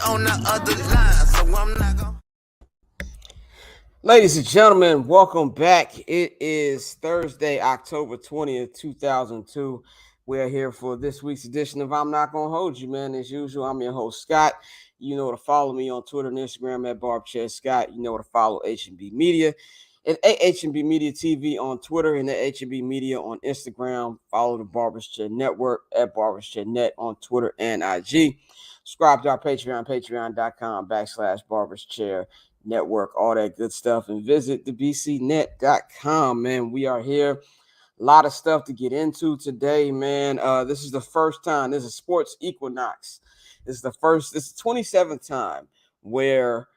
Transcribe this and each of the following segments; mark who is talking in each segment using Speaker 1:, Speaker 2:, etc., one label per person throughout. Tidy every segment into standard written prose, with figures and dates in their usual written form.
Speaker 1: on the other line, so I'm not gonna.
Speaker 2: Ladies and gentlemen, welcome back. It is Thursday, October 20th, 2002. We're here for this week's edition of I'm Not Gonna Hold You, man. As usual, I'm your host, Scott. You know to follow me on Twitter and Instagram at BarbChairScott. You know to follow H&B Media at H&B Media TV on Twitter and at H&B Media on Instagram. Follow the Barbers Chair Network at Barbers Chair Net on Twitter and IG. Subscribe to our Patreon, patreon.com/Barbers Chair Network, all that good stuff, and visit the bcnet.com. Man, we are here. A lot of stuff to get into today, man. This is the first time. This is Sports Equinox. This is the 27th time where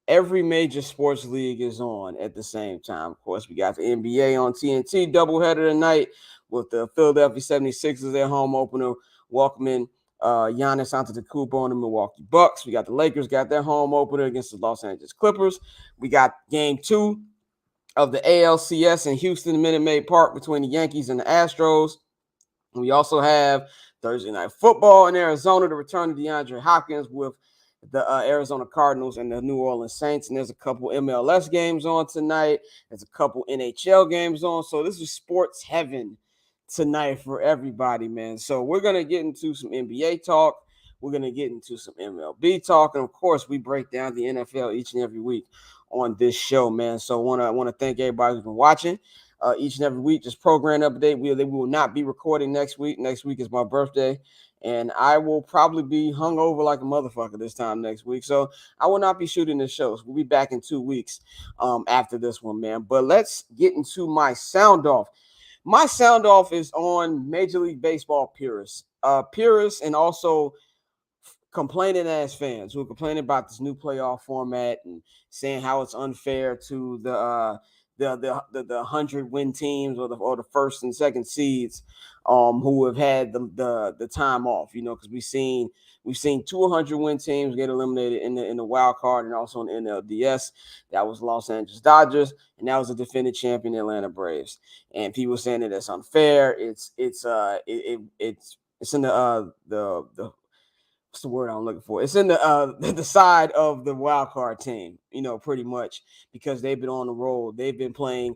Speaker 2: every major sports league is on at the same time. Of course, we got the NBA on TNT doubleheader tonight with the Philadelphia 76ers, their home opener, welcoming Giannis Antetokounmpo and the Milwaukee Bucks. We got the Lakers got their home opener against the Los Angeles Clippers. We got game 2 of the ALCS in Houston, Minute Maid Park, between the Yankees and the Astros. We also have Thursday Night Football in Arizona, the return of DeAndre Hopkins with the Arizona Cardinals and the New Orleans Saints. And there's a couple MLS games on tonight. There's a couple NHL games on. So this is sports heaven tonight for everybody, man. So we're going to get into some NBA talk. We're going to get into some MLB talk. And, of course, we break down the NFL each and every week on this show, man. So I want to thank everybody who's been watching each and every week. Just program update. We will not be recording next week. Next week is my birthday. And I will probably be hungover like a motherfucker this time next week. So I will not be shooting the shows. We'll be back in 2 weeks after this one, man. But let's get into my sound off. My sound off is on Major League Baseball purists. Purists and also complaining ass fans who are complaining about this new playoff format and saying how it's unfair to the 100-win teams or the first and second seeds who have had the time off, because we've seen 200-win teams get eliminated in the wild card and also in the NLDS. That was Los Angeles Dodgers, and that was the defending champion Atlanta Braves. And people saying that it's unfair. It's in the what's the word I'm looking for? It's in the side of the wild card team, pretty much, because they've been on the road. They've been playing,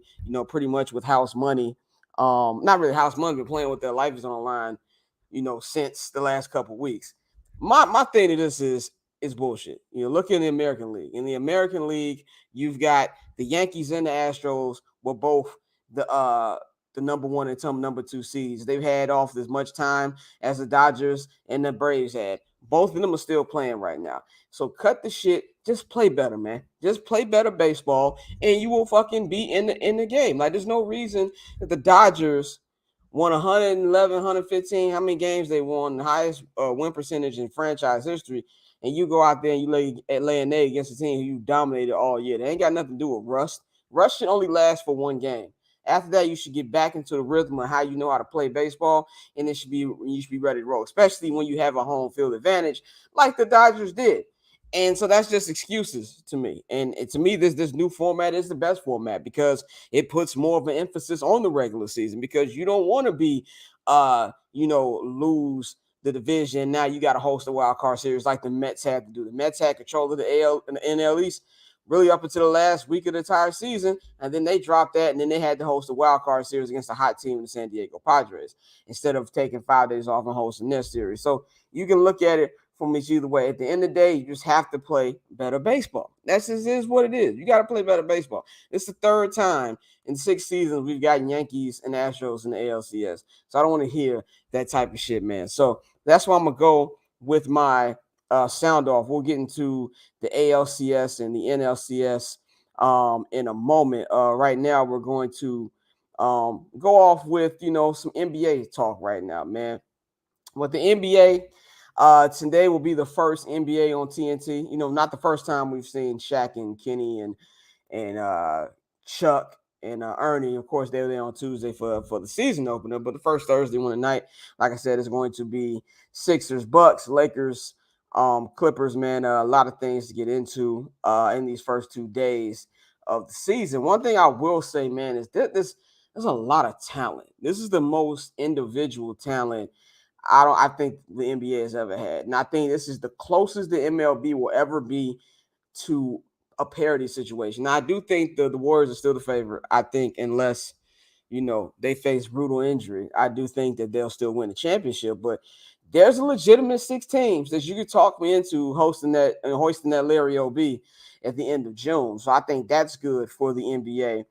Speaker 2: pretty much with house money. Not really house money, but playing with their life is on the line, since the last couple of weeks. My thing to this is bullshit. Look in the American League. In the American League, you've got the Yankees and the Astros were both the number 1 and some number 2 seeds. They've had off as much time as the Dodgers and the Braves had. Both of them are still playing right now. So cut the shit. Just play better, man. Just play better baseball, and you will fucking be in the game. Like, there's no reason that the Dodgers won 111, 115, how many games they won, the highest win percentage in franchise history, and you go out there and you lay an egg against a team who you dominated all year. They ain't got nothing to do with rust. Rust should only last for one game. After that, you should get back into the rhythm of how you know how to play baseball, and you should be ready to roll, especially when you have a home field advantage like the Dodgers did. And so that's just excuses to me. And to me, this new format is the best format because it puts more of an emphasis on the regular season, because you don't want to be, lose the division. Now you got to host a wild card series like the Mets had to do. The Mets had control of the AL and the NL East really up until the last week of the entire season, and then they dropped that, and then they had to host a wild card series against a hot team in the San Diego Padres instead of taking 5 days off and hosting their series. So you can look at it from either way. At the end of the day, you just have to play better baseball. That's just is what it is. You got to play better baseball. It's the 3rd time in 6 seasons we've gotten Yankees and Astros in the ALCS. So I don't want to hear that type of shit, man. So that's why I'm going to go with my sound off. We'll get into the ALCS and the NLCS in a moment. Right now, we're going to go off with, some NBA talk right now, man. With the NBA, today will be the first NBA on TNT. Not the first time we've seen Shaq and Kenny and Chuck and Ernie. Of course, they were there on Tuesday for the season opener, but the first Thursday one tonight, like I said, is going to be Sixers, Bucks, Lakers, Clippers, man. A lot of things to get into in these first 2 days of the season. One thing I will say, man, is that there's a lot of talent. This is the most individual talent I think the NBA has ever had. And I think this is the closest the MLB will ever be to a parity situation. Now, I do think the Warriors are still the favorite. I think unless they face brutal injury, I do think that they'll still win the championship. But there's a legitimate 6 teams that you could talk me into hosting that and hoisting that Larry OB at the end of June. So I think that's good for the NBA.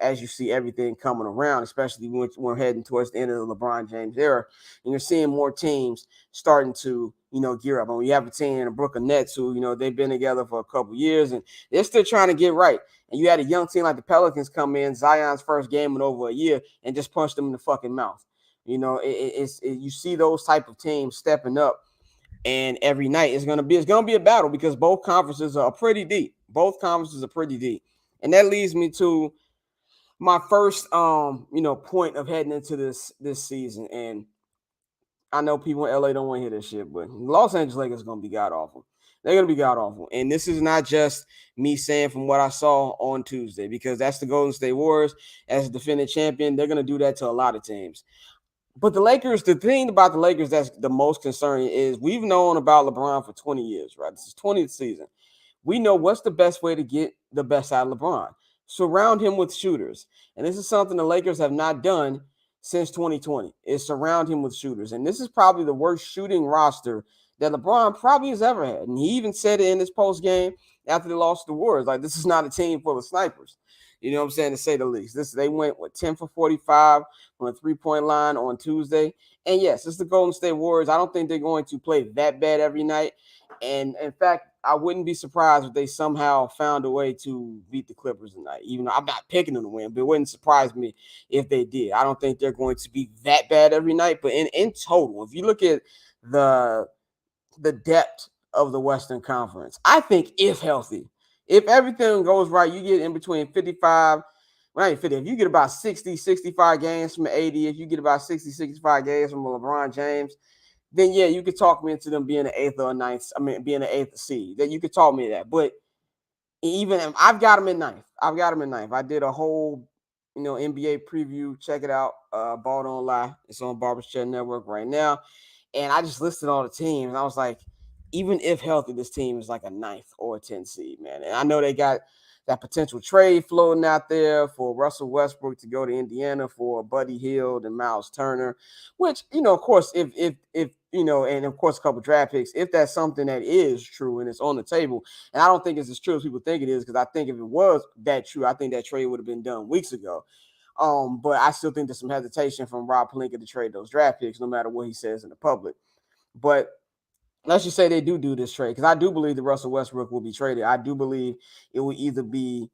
Speaker 2: As you see everything coming around, especially when we're heading towards the end of the LeBron James era, and you're seeing more teams starting to, gear up. And we have a team in the Brooklyn Nets who, they've been together for a couple years and they're still trying to get right. And you had a young team like the Pelicans come in, Zion's first game in over a year, and just punch them in the fucking mouth. You see those type of teams stepping up, and every night it's gonna be a battle because both conferences are pretty deep. Both conferences are pretty deep, and that leads me to my first point of heading into this season. And I know people in LA don't want to hear this shit, but Los Angeles Lakers are gonna be god awful. They're gonna be god awful, and this is not just me saying from what I saw on Tuesday, because that's the Golden State Warriors as a defending champion. They're gonna do that to a lot of teams. But the Lakers, the thing about the Lakers that's the most concerning is we've known about LeBron for 20 years, right? This is 20th season. We know what's the best way to get the best out of LeBron. Surround him with shooters. And this is something the Lakers have not done since 2020, is surround him with shooters. And this is probably the worst shooting roster that LeBron probably has ever had. And he even said it in his post game after they lost to the Warriors. Like, this is not a team full of snipers. You know what I'm saying? To say the least. They went 10 for 45 on a 3-point line on Tuesday. And yes, it's the Golden State Warriors. I don't think they're going to play that bad every night. And in fact, I wouldn't be surprised if they somehow found a way to beat the Clippers tonight. Even though I'm not picking them to win, but it wouldn't surprise me if they did. I don't think they're going to be that bad every night. But in total, if you look at the depth of the Western Conference, I think if healthy, if everything goes right, you get in between 55. Well, not 50. If you get about 60, 65 games from 80, if you get about 60, 65 games from LeBron James, then yeah, you could talk me into them being an eighth or a ninth. I mean, being an eighth seed. That you could talk me that. But even if I've got them in ninth. I've got them in ninth. I did a whole, NBA preview. Check it out. Ball Don't Lie. It's on Barber's Chair Network right now. And I just listed all the teams. And I was like, even if healthy, this team is like a ninth or a 10 seed, man. And I know they got that potential trade floating out there for Russell Westbrook to go to Indiana for Buddy Hield and Miles Turner, which, of course, if and of course a couple draft picks, if that's something that is true and it's on the table. And I don't think it's as true as people think it is, because I think if it was that true, I think that trade would have been done weeks ago. But I still think there's some hesitation from Rob Pelinka to trade those draft picks, no matter what he says in the public. But let's just say they do this trade, because I do believe that Russell Westbrook will be traded. I do believe it will either be,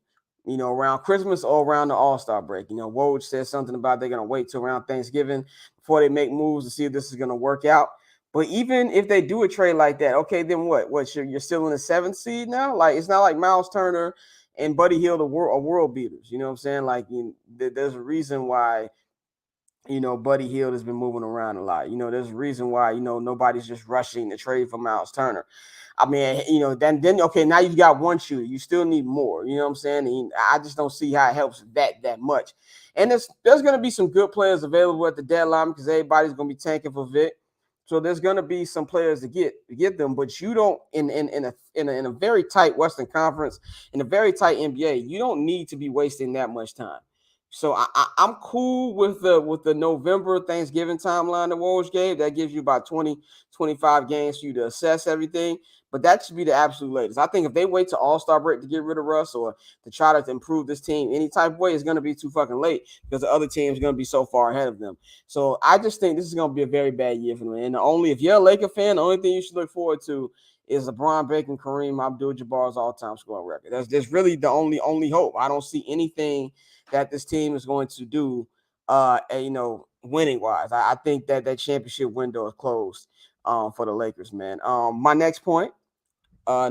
Speaker 2: around Christmas or around the All-Star break. Woj said something about they're going to wait till around Thanksgiving before they make moves to see if this is going to work out. But even if they do a trade like that, okay, then what? You're still in the 7th seed now? Like, it's not like Miles Turner and Buddy Hield are world beaters. You know what I'm saying? Like, there's a reason why Buddy Hield has been moving around a lot. There's a reason why, nobody's just rushing to trade for Miles Turner. I mean, then okay, now you've got one shooter. You still need more. You know what I'm saying? And I just don't see how it helps that much. And there's going to be some good players available at the deadline, because everybody's going to be tanking for Vic. So there's going to be some players to get them, but you don't in a very tight Western Conference, in a very tight NBA, you don't need to be wasting that much time. So I'm cool with the November Thanksgiving timeline the Woj gave. That gives you about 20, 25 games for you to assess everything. But that should be the absolute latest. I think if they wait to All-Star break to get rid of Russ, or to try to improve this team any type of way, it's going to be too fucking late, because the other team is going to be so far ahead of them. So I just think this is going to be a very bad year for them. And if you're a Laker fan, the only thing you should look forward to is LeBron breaking Kareem Abdul-Jabbar's all-time scoring record. That's really the only hope. I don't see anything that this team is going to do, winning wise. I think that championship window is closed for the Lakers, man. My next point, about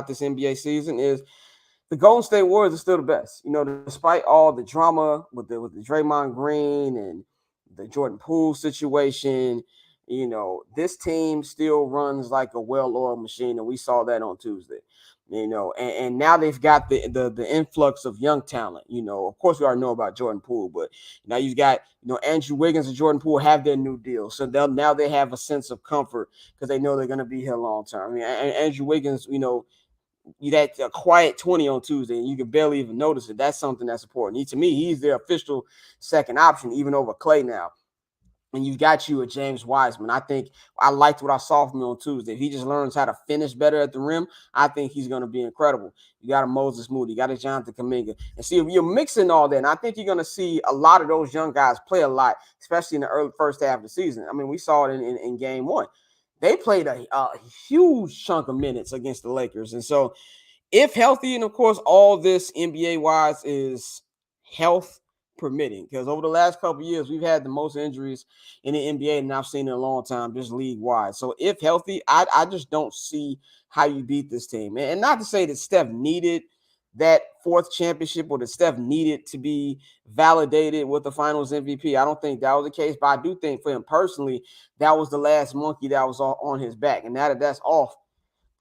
Speaker 2: this NBA season is the Golden State Warriors are still the best. Despite all the drama with the Draymond Green and the Jordan Poole situation, this team still runs like a well-oiled machine, and we saw that on Tuesday. and now they've got the influx of young talent. Of course we already know about Jordan Poole, but now you've got Andrew Wiggins and Jordan Poole have their new deal, so they have a sense of comfort because they know they're going to be here long term. I mean, Andrew Wiggins, you that a quiet 20 on Tuesday and you can barely even notice it. That's something that's important. To me, he's their official second option, even over Clay now. And you got you a James Wiseman. I think I liked what I saw from him on Tuesday. If he just learns how to finish better at the rim, I think he's going to be incredible. You got a Moses Moody, you got a Jonathan Kuminga. And see, if you're mixing all that, and I think you're going to see a lot of those young guys play a lot, especially in the early first half of the season. I mean, we saw it in game one. They played a huge chunk of minutes against the Lakers. And so if healthy, and of course, all this NBA wise is health permitting, because over the last couple of years, we've had the most injuries in the NBA than I've seen in a long time, just league wide. So if healthy, I just don't see how you beat this team. And not to say that Steph needed that fourth championship or that Steph needed to be validated with the finals MVP. I don't think that was the case, but I do think for him personally, that was the last monkey that was on his back. And now that that's off,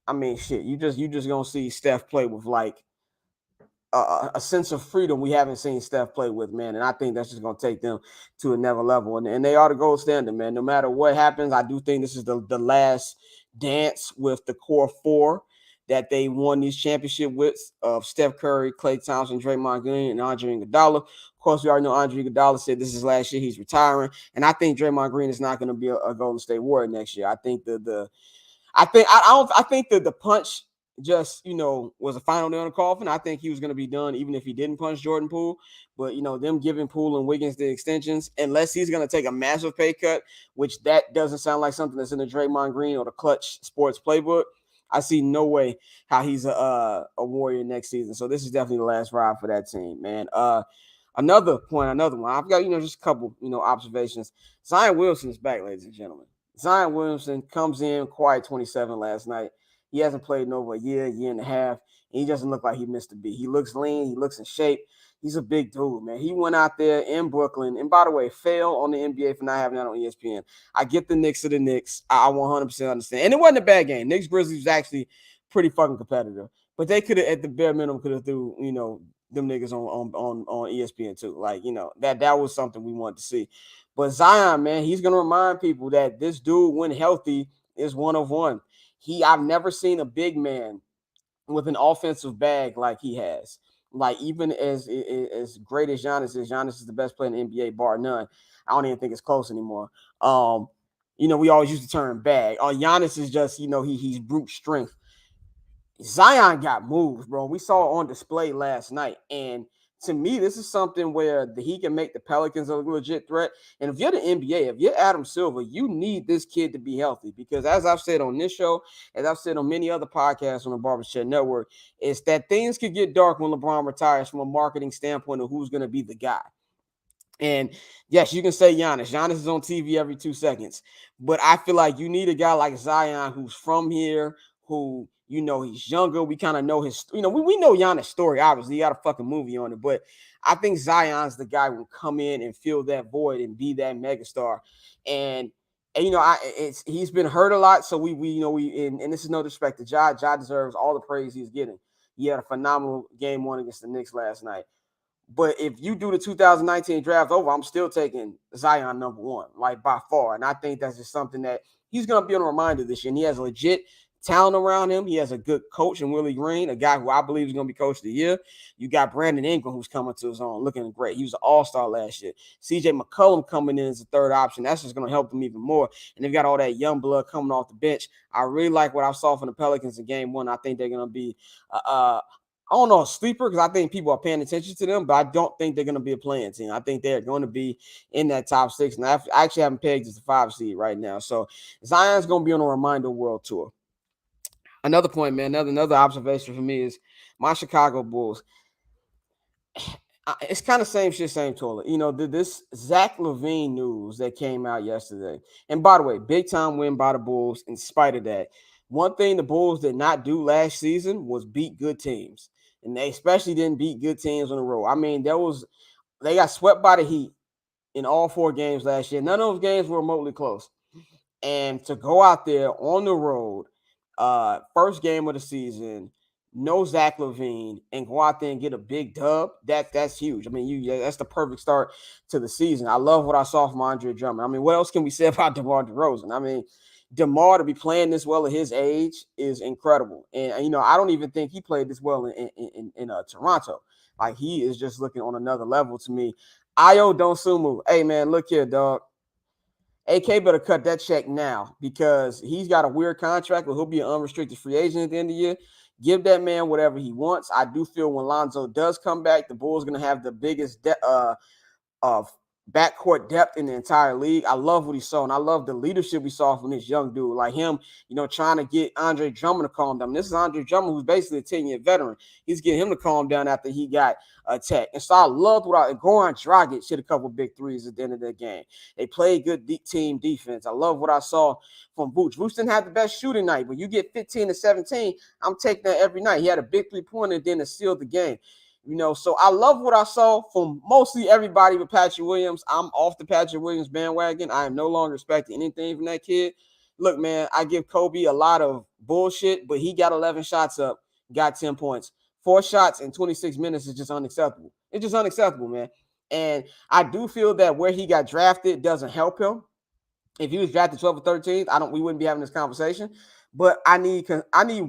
Speaker 2: I mean, shit, you just gonna see Steph play with like a sense of freedom we haven't seen Steph play with, man. And I think that's just gonna take them to another level. And they are the gold standard, man. No matter what happens, I do think this is the last dance with the core four that they won these championship with of Steph Curry, Klay Thompson, Draymond Green, and Andre Iguodala. Of course, we already know Andre Iguodala said this is last year. He's retiring, and I think Draymond Green is not going to be a Golden State Warrior next year. I think I think that the punch just was a final nail in the coffin. I think he was going to be done even if he didn't punch Jordan Poole. But them giving Poole and Wiggins the extensions, unless he's going to take a massive pay cut, which that doesn't sound like something that's in the Draymond Green or the Clutch Sports playbook. I see no way how he's a Warrior next season. So this is definitely the last ride for that team, man. Another one. I've got just a couple observations. Zion Wilson is back, ladies and gentlemen. Zion Williamson comes in quiet 27 last night. He hasn't played in over a year and a half, and he doesn't look like he missed a beat. He looks lean. He looks in shape. He's a big dude, man. He went out there in Brooklyn, and by the way, failed on the NBA for not having that on ESPN. I get the Knicks to the Knicks. I 100% understand. And it wasn't a bad game. Knicks Grizzlies was actually pretty fucking competitive. But they could have, at the bare minimum, could have threw, them niggas on ESPN too. Like, that was something we wanted to see. But Zion, man, he's gonna remind people that this dude, when healthy, is one of one. I've never seen a big man with an offensive bag like he has. Like, even as great as Giannis is the best player in the NBA, bar none. I don't even think it's close anymore. We always use the term bag. Giannis is just, he's brute strength. Zion got moves, bro. We saw it on display last night. And to me, this is something where he can make the Pelicans a legit threat. And if you're the NBA, if you're Adam Silver, you need this kid to be healthy. Because as I've said on this show, as I've said on many other podcasts on the Barbershop Network, is that things could get dark when LeBron retires from a marketing standpoint of who's going to be the guy. And yes, you can say Giannis. Giannis is on TV every 2 seconds. But I feel like you need a guy like Zion who's from here, who, he's younger. We kind of know his, we know Giannis' story, obviously. He got a fucking movie on it. But I think Zion's the guy who will come in and fill that void and be that megastar. And he's been hurt a lot. So and this is no disrespect to Ja. Ja deserves all the praise he's getting. He had a phenomenal game one against the Knicks last night. But if you do the 2019 draft over, I'm still taking Zion number one, like by far. And I think that's just something that he's going to be on a reminder this year. And he has legit talent around him. He has a good coach in Willie Green, a guy who I believe is going to be coach of the year. You got Brandon Ingram, who's coming to his own, looking great. He was an all-star last year. CJ McCollum coming in as a third option. That's just going to help them even more. And they've got all that young blood coming off the bench. I really like what I saw from the Pelicans in game one. I think they're going to be I don't know, a sleeper, because I think people are paying attention to them, but I don't think they're going to be a playing team. I think they're going to be in that top six. And I actually have them pegged as a 5 seed right now. So Zion's going to be on a Reminder World Tour. Another point, man, another observation for me is my Chicago Bulls. It's kind of same shit, same toilet. This Zach LaVine news that came out yesterday. And by the way, big time win by the Bulls in spite of that. One thing the Bulls did not do last season was beat good teams. And they especially didn't beat good teams on the road. I mean, they got swept by the Heat in all 4 games last year. None of those games were remotely close. And to go out there on the road, first game of the season, no Zach LaVine, and go out there and get a big dub, that's huge. I mean, that's the perfect start to the season. I love what I saw from Andre Drummond. I mean, what else can we say about DeMar DeRozan? I mean, DeMar to be playing this well at his age is incredible. And I don't even think he played this well in Toronto. Like, he is just looking on another level to me. Ayo Dosunmu, hey man, look here, dog. AK better cut that check now because he's got a weird contract, but he'll be an unrestricted free agent at the end of the year. Give that man whatever he wants. I do feel when Lonzo does come back, the Bulls are going to have the biggest of backcourt depth in the entire league. I love what he saw, and I love the leadership we saw from this young dude, like him, trying to get Andre Drummond to calm down. This is Andre Drummond, who's basically a 10-year veteran. He's getting him to calm down after he got attacked. And so I loved Goran Dragic hit a couple big threes at the end of the game. They played good team defense. I love what I saw from Vooch. Vooch didn't have the best shooting night, but you get 15 to 17, I'm taking that every night. He had a big three-pointer then to seal the game. So I love what I saw from mostly everybody but Patrick Williams. I'm off the Patrick Williams bandwagon. I am no longer expecting anything from that kid. Look, man, I give Kobe a lot of bullshit, but he got 11 shots up, got 10 points. 4 shots in 26 minutes is just unacceptable. It's just unacceptable, man. And I do feel that where he got drafted doesn't help him. If he was drafted 12th or 13th, we wouldn't be having this conversation. But I need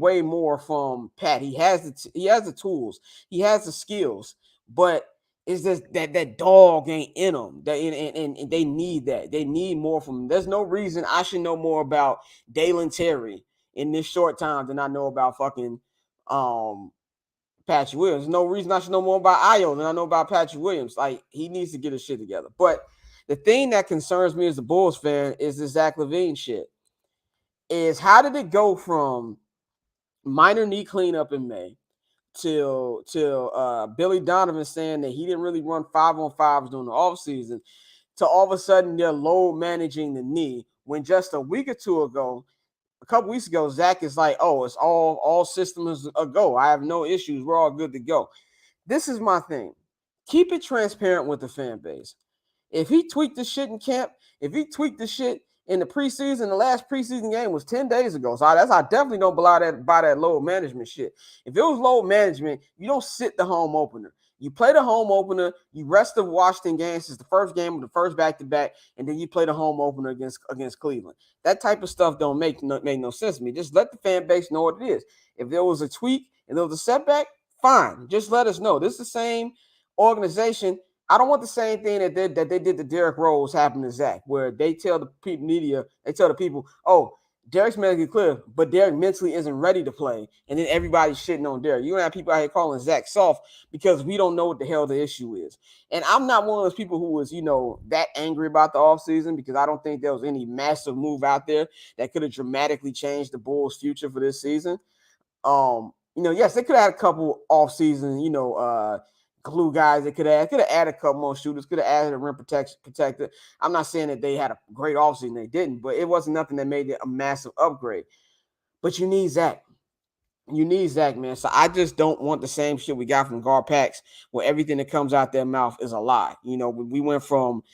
Speaker 2: way more from Pat. He has the tools, he has the skills, but it's just that dog ain't in him. And they need that. They need more from him. There's no reason I should know more about Dalen Terry in this short time than I know about fucking Patrick Williams. There's no reason I should know more about Ayo than I know about Patrick Williams. Like, he needs to get his shit together. But the thing that concerns me as a Bulls fan is the Zach LaVine shit. Is how did it go from minor knee cleanup in May till Billy Donovan saying that he didn't really run 5-on-5s during the offseason to all of a sudden they're low managing the knee when just a week or two ago, a couple weeks ago, Zach is like, oh, it's all systems a go. I have no issues. We're all good to go. This is my thing. Keep it transparent with the fan base. If he tweaked the shit in camp, if he tweaked the shit in the preseason, the last preseason game was 10 days ago. So I definitely don't buy that load management shit. If it was load management, you don't sit the home opener. You play the home opener, you rest the Washington games. It's the first game of the first back-to-back, and then you play the home opener against Cleveland. That type of stuff don't make no sense to me. Just let the fan base know what it is. If there was a tweak and there was a setback, fine. Just let us know. This is the same organization. I don't want the same thing that they did to Derrick Rose happen to Zach, where they tell the media, they tell the people, oh, Derrick's medically clear, but Derrick mentally isn't ready to play. And then everybody's shitting on Derrick. You're going to have people out here calling Zach soft because we don't know what the hell the issue is. And I'm not one of those people who was, that angry about the offseason because I don't think there was any massive move out there that could have dramatically changed the Bulls' future for this season. Yes, they could have had a couple offseason, glue guys. They could have added a couple more shooters, could have added a rim protector. I'm not saying that they had a great offseason. They didn't, but it wasn't nothing that made it a massive upgrade. But you need Zach. You need Zach, man. So I just don't want the same shit we got from Garpax where everything that comes out their mouth is a lie. We went from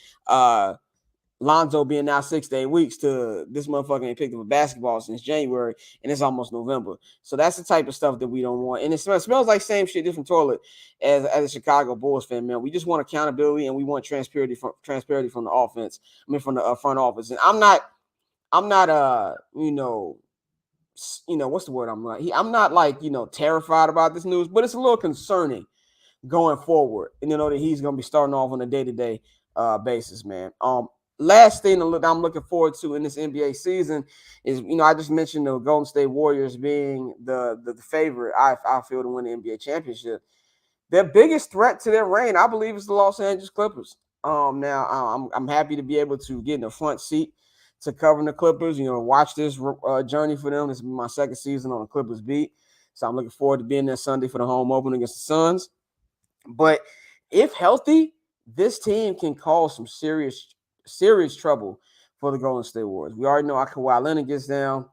Speaker 2: Lonzo being out 6 to 8 weeks to this motherfucker ain't picked up a basketball since January, and it's almost November. So that's the type of stuff that we don't want. And it smells like same shit, different toilet as a Chicago Bulls fan, man. We just want accountability and we want transparency from the offense. From the front office. And I'm not what's the word I'm like? I'm not like, terrified about this news, but it's a little concerning going forward. And that he's going to be starting off on a day-to-day basis, man. Last thing I'm looking forward to in this NBA season is, I just mentioned the Golden State Warriors being the favorite, I feel, to win the NBA championship. Their biggest threat to their reign, I believe, is the Los Angeles Clippers. Now I'm happy to be able to get in the front seat to covering the Clippers, watch this journey for them. This will be my second season on the Clippers beat. So I'm looking forward to being there Sunday for the home opener against the Suns. But if healthy, this team can cause some serious trouble for the Golden State Warriors. We already know how Kawhi Leonard gets down,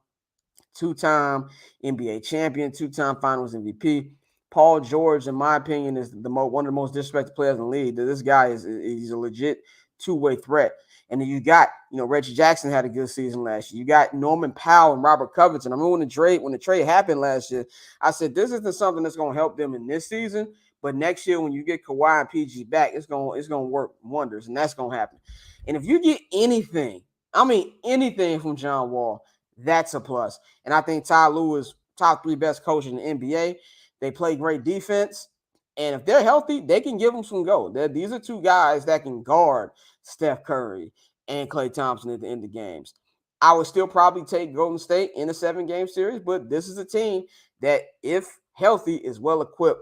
Speaker 2: 2-time NBA champion, 2-time Finals MVP. Paul George, in my opinion, is one of the most disrespected players in the league. This guy he's a legit two-way threat. And then you got, Reggie Jackson had a good season last year. You got Norman Powell and Robert Covington. I remember when the trade happened last year, I said this isn't something that's going to help them in this season, but next year when you get Kawhi and PG back, it's going to work wonders, and that's going to happen. And if you get anything, I mean anything from John Wall, that's a plus. And I think Ty Lue is top 3 best coach in the NBA. They play great defense. And if they're healthy, they can give them some go. These are 2 guys that can guard Steph Curry and Klay Thompson at the end of games. I would still probably take Golden State in a 7-game series, but this is a team that, if healthy, is well equipped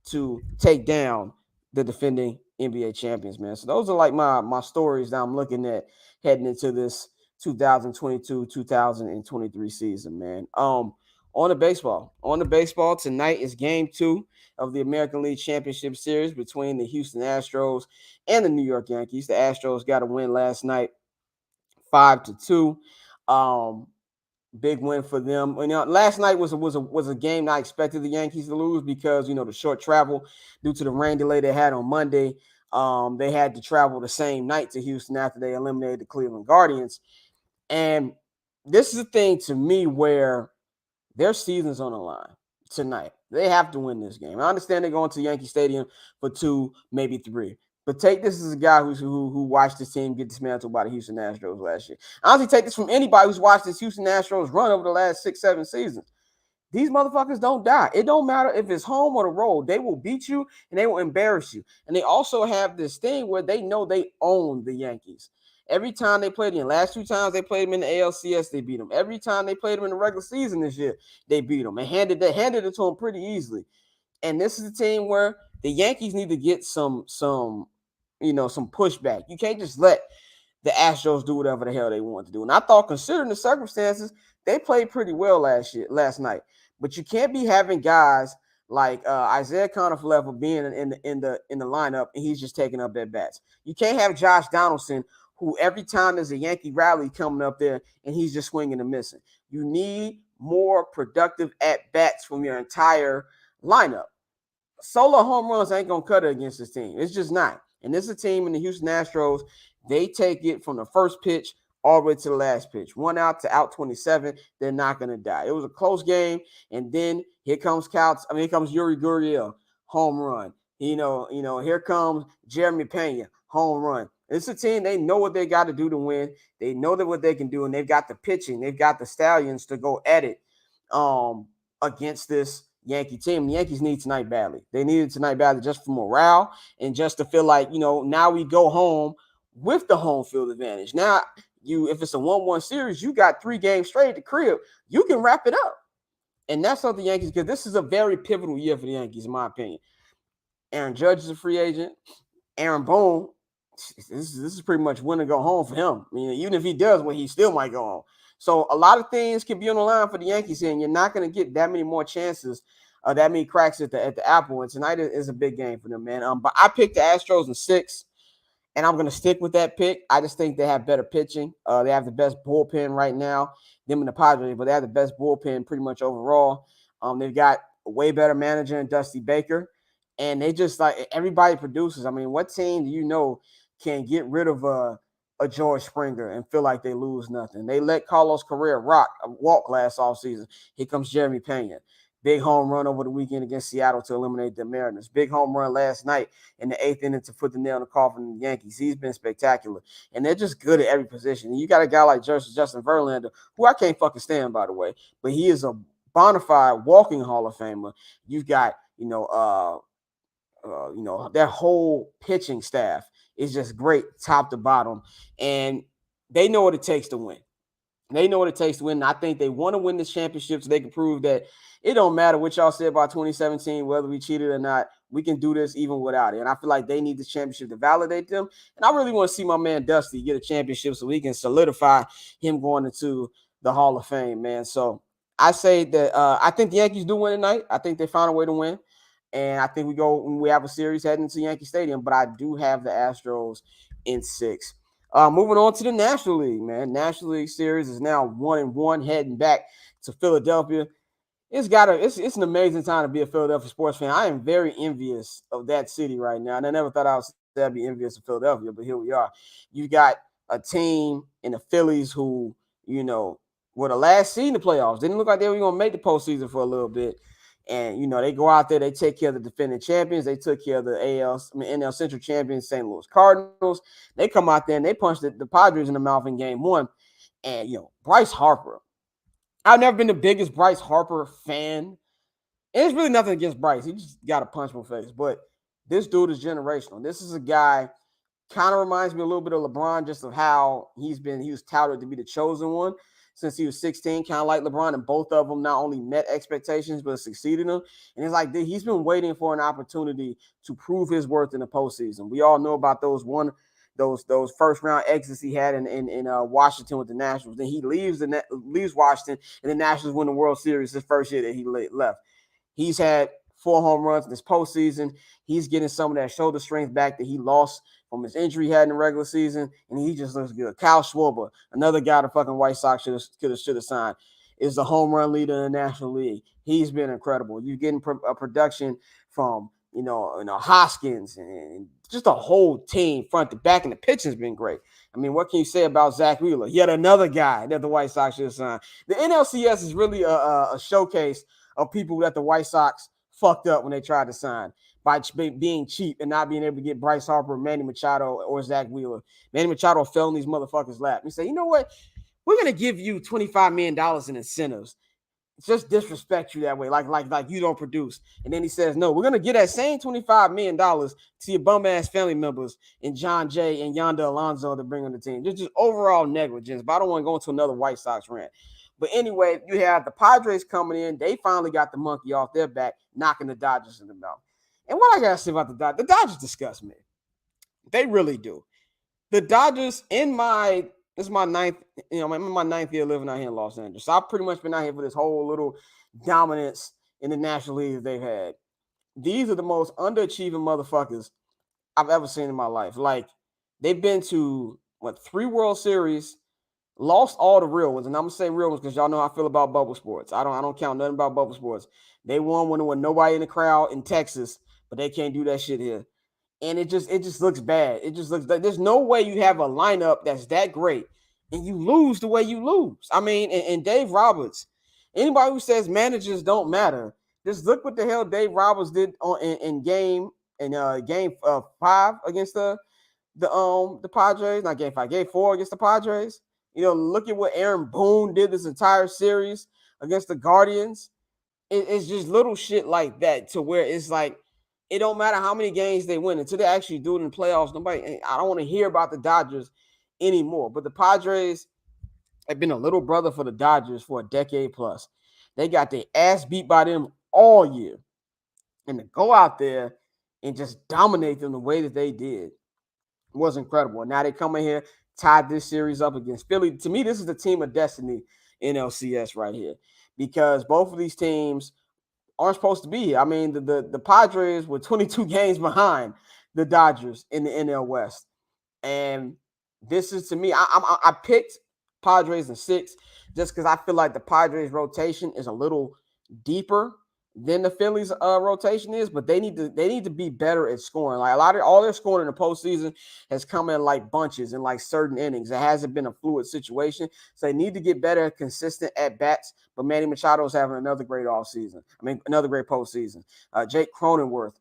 Speaker 2: to take down the defending NBA champions, man. So those are like my stories that I'm looking at heading into this 2022-2023 season, man. On the baseball tonight is game 2 of the American League Championship Series between the Houston Astros and the New York Yankees. The Astros got a win last night, 5-2. Big win for them. Last night was a game I expected the Yankees to lose because the short travel due to the rain delay they had on Monday. They had to travel the same night to Houston after they eliminated the Cleveland Guardians. And this is a thing to me where their season's on the line tonight. They have to win this game. I understand they're going to Yankee Stadium for 2, maybe 3. But take this as a guy who watched this team get dismantled by the Houston Astros last year. Honestly, take this from anybody who's watched this Houston Astros run over the last 6-7 seasons. These motherfuckers don't die. It don't matter if it's home or the road. They will beat you and they will embarrass you. And they also have this thing where they know they own the Yankees. Every time they played them, last 2 times they played them in the ALCS, they beat them. Every time they played them in the regular season this year, they beat them and handed it to them pretty easily. And this is a team where the Yankees need to get some pushback. You can't just let the Astros do whatever the hell they want to do. And I thought, considering the circumstances, they played pretty well last night. But you can't be having guys like Isaiah Conner-Falefa being in the lineup and he's just taking up at bats. You can't have Josh Donaldson, who every time there's a Yankee rally coming up there and he's just swinging and missing. You need more productive at bats from your entire lineup. Solo home runs ain't gonna cut it against this team. It's just not. And this is a team in the Houston Astros. They take it from the first pitch all the way to the last pitch. 1 out to out 27. They're not gonna die. It was a close game, and then here comes Yuri Gurriel, home run. Here comes Jeremy Pena, home run. It's a team, they know what they got to do to win. They know what they can do, and they've got the pitching. They've got the Stallions to go at it against this Yankee team. The Yankees need tonight badly. They needed tonight badly just for morale and just to feel like, now we go home with the home field advantage. Now, if it's a 1-1 series, you got 3 games straight at the crib. You can wrap it up. And that's what the Yankees, because this is a very pivotal year for the Yankees, in my opinion. Aaron Judge is a free agent. Aaron Boone, this is pretty much win and go home for him. I mean, even if he does win, he still might go home. So a lot of things can be on the line for the Yankees here, and you're not going to get that many more chances, that many cracks at the apple. And tonight is a big game for them, man. But I picked the Astros in 6, and I'm going to stick with that pick. I just think they have better pitching. They have the best bullpen right now, them and the Padres, but they have the best bullpen pretty much overall. They've got a way better manager in Dusty Baker, and they just everybody produces. I mean, what team do you know can get rid of a George Springer and feel like they lose nothing? They let Carlos Correa walk last offseason. Here comes Jeremy Pena. Big home run over the weekend against Seattle to eliminate the Mariners. Big home run last night in the 8th inning to put the nail in the coffin in the Yankees. He's been spectacular. And they're just good at every position. And you got a guy like Justin Verlander, who I can't fucking stand, by the way, but he is a bona fide walking Hall of Famer. You've got, their whole pitching staff is just great top to bottom. And they know what it takes to win. They know what it takes to win. And I think they want to win this championship so they can prove that it don't matter what y'all said about 2017, whether we cheated or not. We can do this even without it. And I feel like they need this championship to validate them. And I really want to see my man Dusty get a championship so we can solidify him going into the Hall of Fame, man. So I say that I think the Yankees do win tonight. I think they found a way to win. And I think we have a series heading to Yankee Stadium. But I do have the Astros in 6. Moving on to the National League, man. National League Series is now 1-1, heading back to Philadelphia. It's an amazing time to be a Philadelphia sports fan. I am very envious of that city right now. And I never thought I would be envious of Philadelphia, but here we are. You got a team in the Phillies who, were the last seed in the playoffs. Didn't look like they were going to make the postseason for a little bit. And, they go out there, they take care of the defending champions. They took care of the NL Central champions, St. Louis Cardinals. They come out there and they punch the Padres in the mouth in game one. And, Bryce Harper. I've never been the biggest Bryce Harper fan. And it's really nothing against Bryce. He just got a punchable face. But this dude is generational. This is a guy, kind of reminds me a little bit of LeBron, just of how he was touted to be the chosen one since he was 16, kind of like LeBron, and both of them not only met expectations but succeeded them. And it's like he's been waiting for an opportunity to prove his worth in the postseason. We all know about those first round exits he had in Washington with the Nationals. Then he leaves Washington, and the Nationals win the World Series his first year that he left. He's had 4 home runs this postseason. He's getting some of that shoulder strength back that he lost from his injury he had in the regular season, and he just looks good. Kyle Schwarber, another guy the fucking White Sox should have signed, is the home run leader in the National League. He's been incredible. You're getting a production from Hoskins and just a whole team front to back, and the pitching's been great. I mean, what can you say about Zach Wheeler? Yet another guy that the White Sox should have signed. The NLCS is really a showcase of people that the White Sox fucked up when they tried to sign by being cheap and not being able to get Bryce Harper, Manny Machado, or Zach Wheeler. Manny Machado fell in these motherfuckers' lap. He said, you know what? We're going to give you $25 million in incentives. Just disrespect you that way, like you don't produce. And then he says, no, we're going to get that same $25 million to your bum-ass family members and John Jay and Yonder Alonso to bring on the team. Just overall negligence. But I don't want to go into another White Sox rant. But anyway, you have the Padres coming in. They finally got the monkey off their back, knocking the Dodgers in the mouth. And what I got to say about the Dodgers disgust me. They really do. The Dodgers, this is my ninth year living out here in Los Angeles. So I've pretty much been out here for this whole little dominance in the National League they've had. These are the most underachieving motherfuckers I've ever seen in my life. Like, they've been to, 3 World Series, lost all the real ones. And I'm going to say real ones because y'all know how I feel about bubble sports. I don't count nothing about bubble sports. They won when there was nobody in the crowd in Texas, but they can't do that shit here. And it just looks bad. It just looks like there's no way you have a lineup that's that great and you lose the way you lose. I mean, and Dave Roberts, anybody who says managers don't matter, just look what the hell Dave Roberts did in game 5 against the Padres. Not game 5, game 4 against the Padres. Look at what Aaron Boone did this entire series against the Guardians. It's just little shit like that to where it's like, it don't matter how many games they win until they actually do it in the playoffs. I don't want to hear about the Dodgers anymore. But the Padres have been a little brother for the Dodgers for a decade plus. They got their ass beat by them all year. And to go out there and just dominate them the way that they did was incredible. And now they come in here, tied this series up against Philly. To me, this is the team of destiny in NLCS right here. Because both of these teams aren't supposed to be here. I mean, the Padres were 22 games behind the Dodgers in the NL West. And this is, to me, I picked Padres in 6 just because I feel like the Padres rotation is a little deeper than the Phillies rotation is, but they need to be better at scoring. Like all their scoring in the postseason has come in like bunches and like certain innings. It hasn't been a fluid situation, so they need to get better at consistent at bats. But Manny Machado is having another great offseason. Another great postseason. Jake Cronenworth,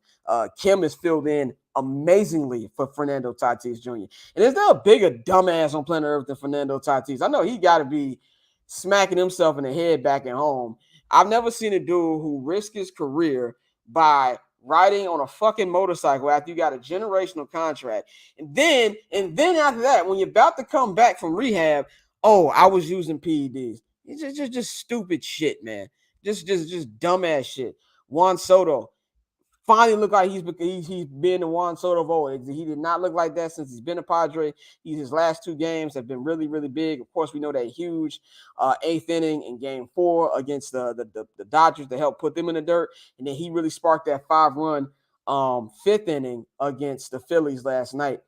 Speaker 2: Kim is filled in amazingly for Fernando Tatis Jr. And is there a bigger dumbass on planet Earth than Fernando Tatis? I know he got to be smacking himself in the head back at home. I've never seen a dude who risked his career by riding on a fucking motorcycle after you got a generational contract. And then after that, when you're about to come back from rehab, I was using PEDs. It's just stupid shit, man. Just dumbass shit. Juan Soto finally look like he's been the Juan Soto of old. He did not look like that since he's been a Padre. His last 2 games have been really, really big. Of course, we know that huge 8th inning in game 4 against the Dodgers to help put them in the dirt. And then he really sparked that 5-run 5th inning against the Phillies last night.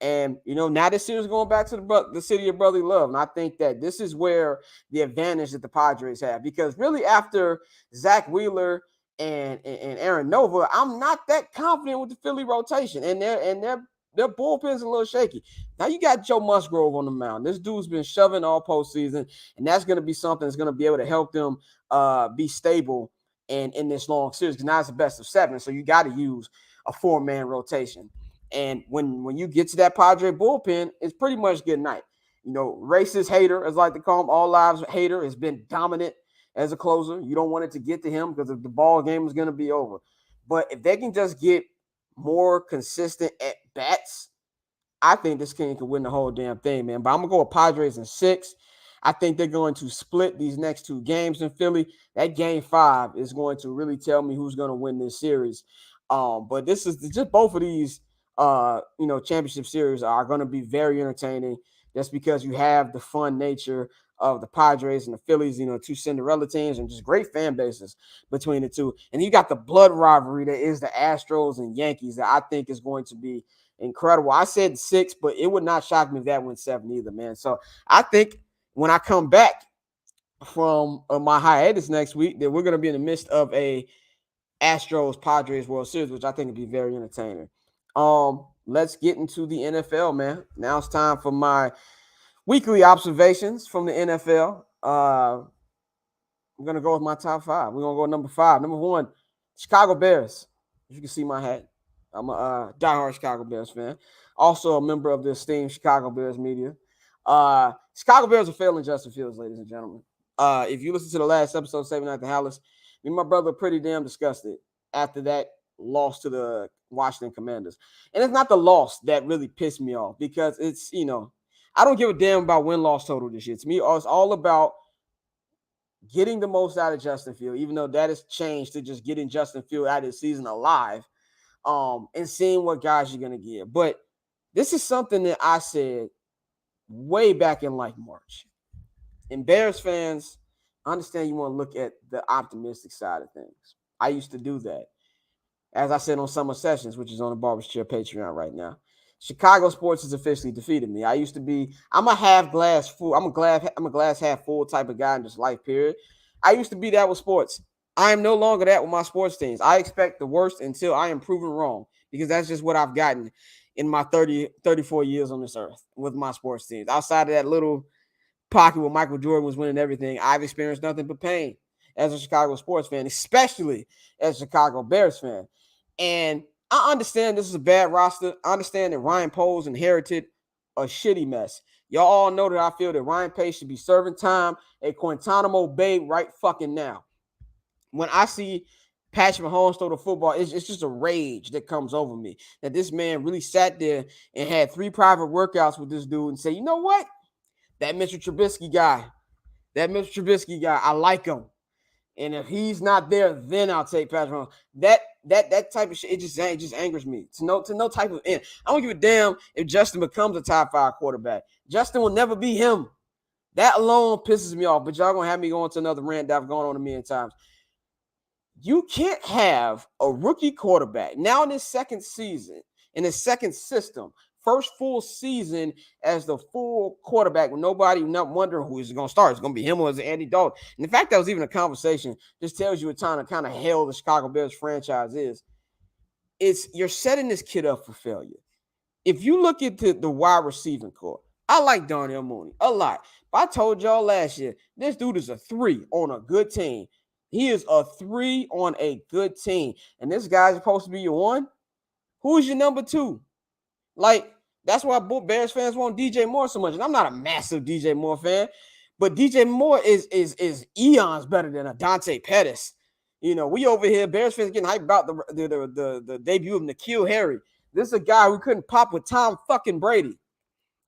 Speaker 2: And, now this series is going back to the city of brotherly love. And I think that this is where the advantage that the Padres have. Because really after Zach Wheeler and Aaron Nova, I'm not that confident with the Philly rotation. And their their bullpen's a little shaky. Now you got Joe Musgrove on the mound. This dude's been shoving all postseason, and that's going to be something that's going to be able to help them be stable and in this long series. Because now it's the best of 7, so you got to use a 4-man rotation. And when you get to that Padre bullpen, it's pretty much good night. Racist hater, as I like to call him, all lives hater, has been dominant as a closer. You don't want it to get to him because the ball game is going to be over. But if they can just get more consistent at bats, I think this team can win the whole damn thing, man. But I'm going to go with Padres in 6. I think they're going to split these next 2 games in Philly. That game 5 is going to really tell me who's going to win this series. But this is just both of these, championship series are going to be very entertaining just because you have the fun nature of the Padres and the Phillies, 2 Cinderella teams and just great fan bases between the two. And you got the blood rivalry that is the Astros and Yankees that I think is going to be incredible. I said 6, but it would not shock me if that went 7 either, man. So I think when I come back from my hiatus next week, that we're going to be in the midst of a Astros Padres World Series, which I think would be very entertaining. Let's get into the NFL, man. Now it's time for my weekly observations from the NFL. I'm going to go with my top 5. We're going to go number 5. Number 1, Chicago Bears. As you can see my hat, I'm a diehard Chicago Bears fan. Also a member of the esteemed Chicago Bears media. Chicago Bears are failing Justin Fields, ladies and gentlemen. If you listen to the last episode, Saving Out the Hallis, me and my brother are pretty damn disgusted after that loss to the Washington Commanders. And it's not the loss that really pissed me off because it's, I don't give a damn about win-loss total this year. To me, it's all about getting the most out of Justin Fields, even though that has changed to just getting Justin Fields out of the season alive, and seeing what guys you're going to get. But this is something that I said way back in March. And Bears fans, I understand you want to look at the optimistic side of things. I used to do that. As I said on Summer Sessions, which is on the Barber's Chair Patreon right now. Chicago sports has officially defeated me. I'm a half glass full. I'm a glass half full type of guy in this life, period. I used to be that with sports. I am no longer that with my sports teams. I expect the worst until I am proven wrong because that's just what I've gotten in my 34 years on this earth with my sports teams. Outside of that little pocket where Michael Jordan was winning everything, I've experienced nothing but pain as a Chicago sports fan, especially as a Chicago Bears fan. And I understand this is a bad roster. I understand that Ryan Poles inherited a shitty mess. Y'all all know that I feel that Ryan Pace should be serving time at Guantanamo Bay right fucking now. When I see Patrick Mahomes throw the football, it's just a rage that comes over me. That this man really sat there and had 3 private workouts with this dude and say, you know what? That Mr. Trubisky guy, I like him. And if he's not there, then I'll take Patrick Mahomes. That type of shit, it just angers me to no type of end. I don't give a damn if Justin becomes a top 5 quarterback. Justin will never be him. That alone pisses me off. But y'all gonna have me going to another rant that I've gone on a million times. You can't have a rookie quarterback now in his second season, in his second system, first full season as the full quarterback with nobody not wondering who is going to start. It's going to be him or is it Andy Dalton. And the fact that was even a conversation just tells you a ton of kind of hell the Chicago Bears franchise is. You're setting this kid up for failure. If you look at the wide receiving core, I like Darnell Mooney a lot. But I told y'all last year, this dude is a 3 on a good team. He is a 3 on a good team. And this guy's supposed to be your 1. Who's your number 2? That's why Bears fans want DJ Moore so much. And I'm not a massive DJ Moore fan, but DJ Moore is eons better than a Dante Pettis. We over here, Bears fans getting hyped about the debut of N'Keal Harry. This is a guy who couldn't pop with Tom fucking Brady.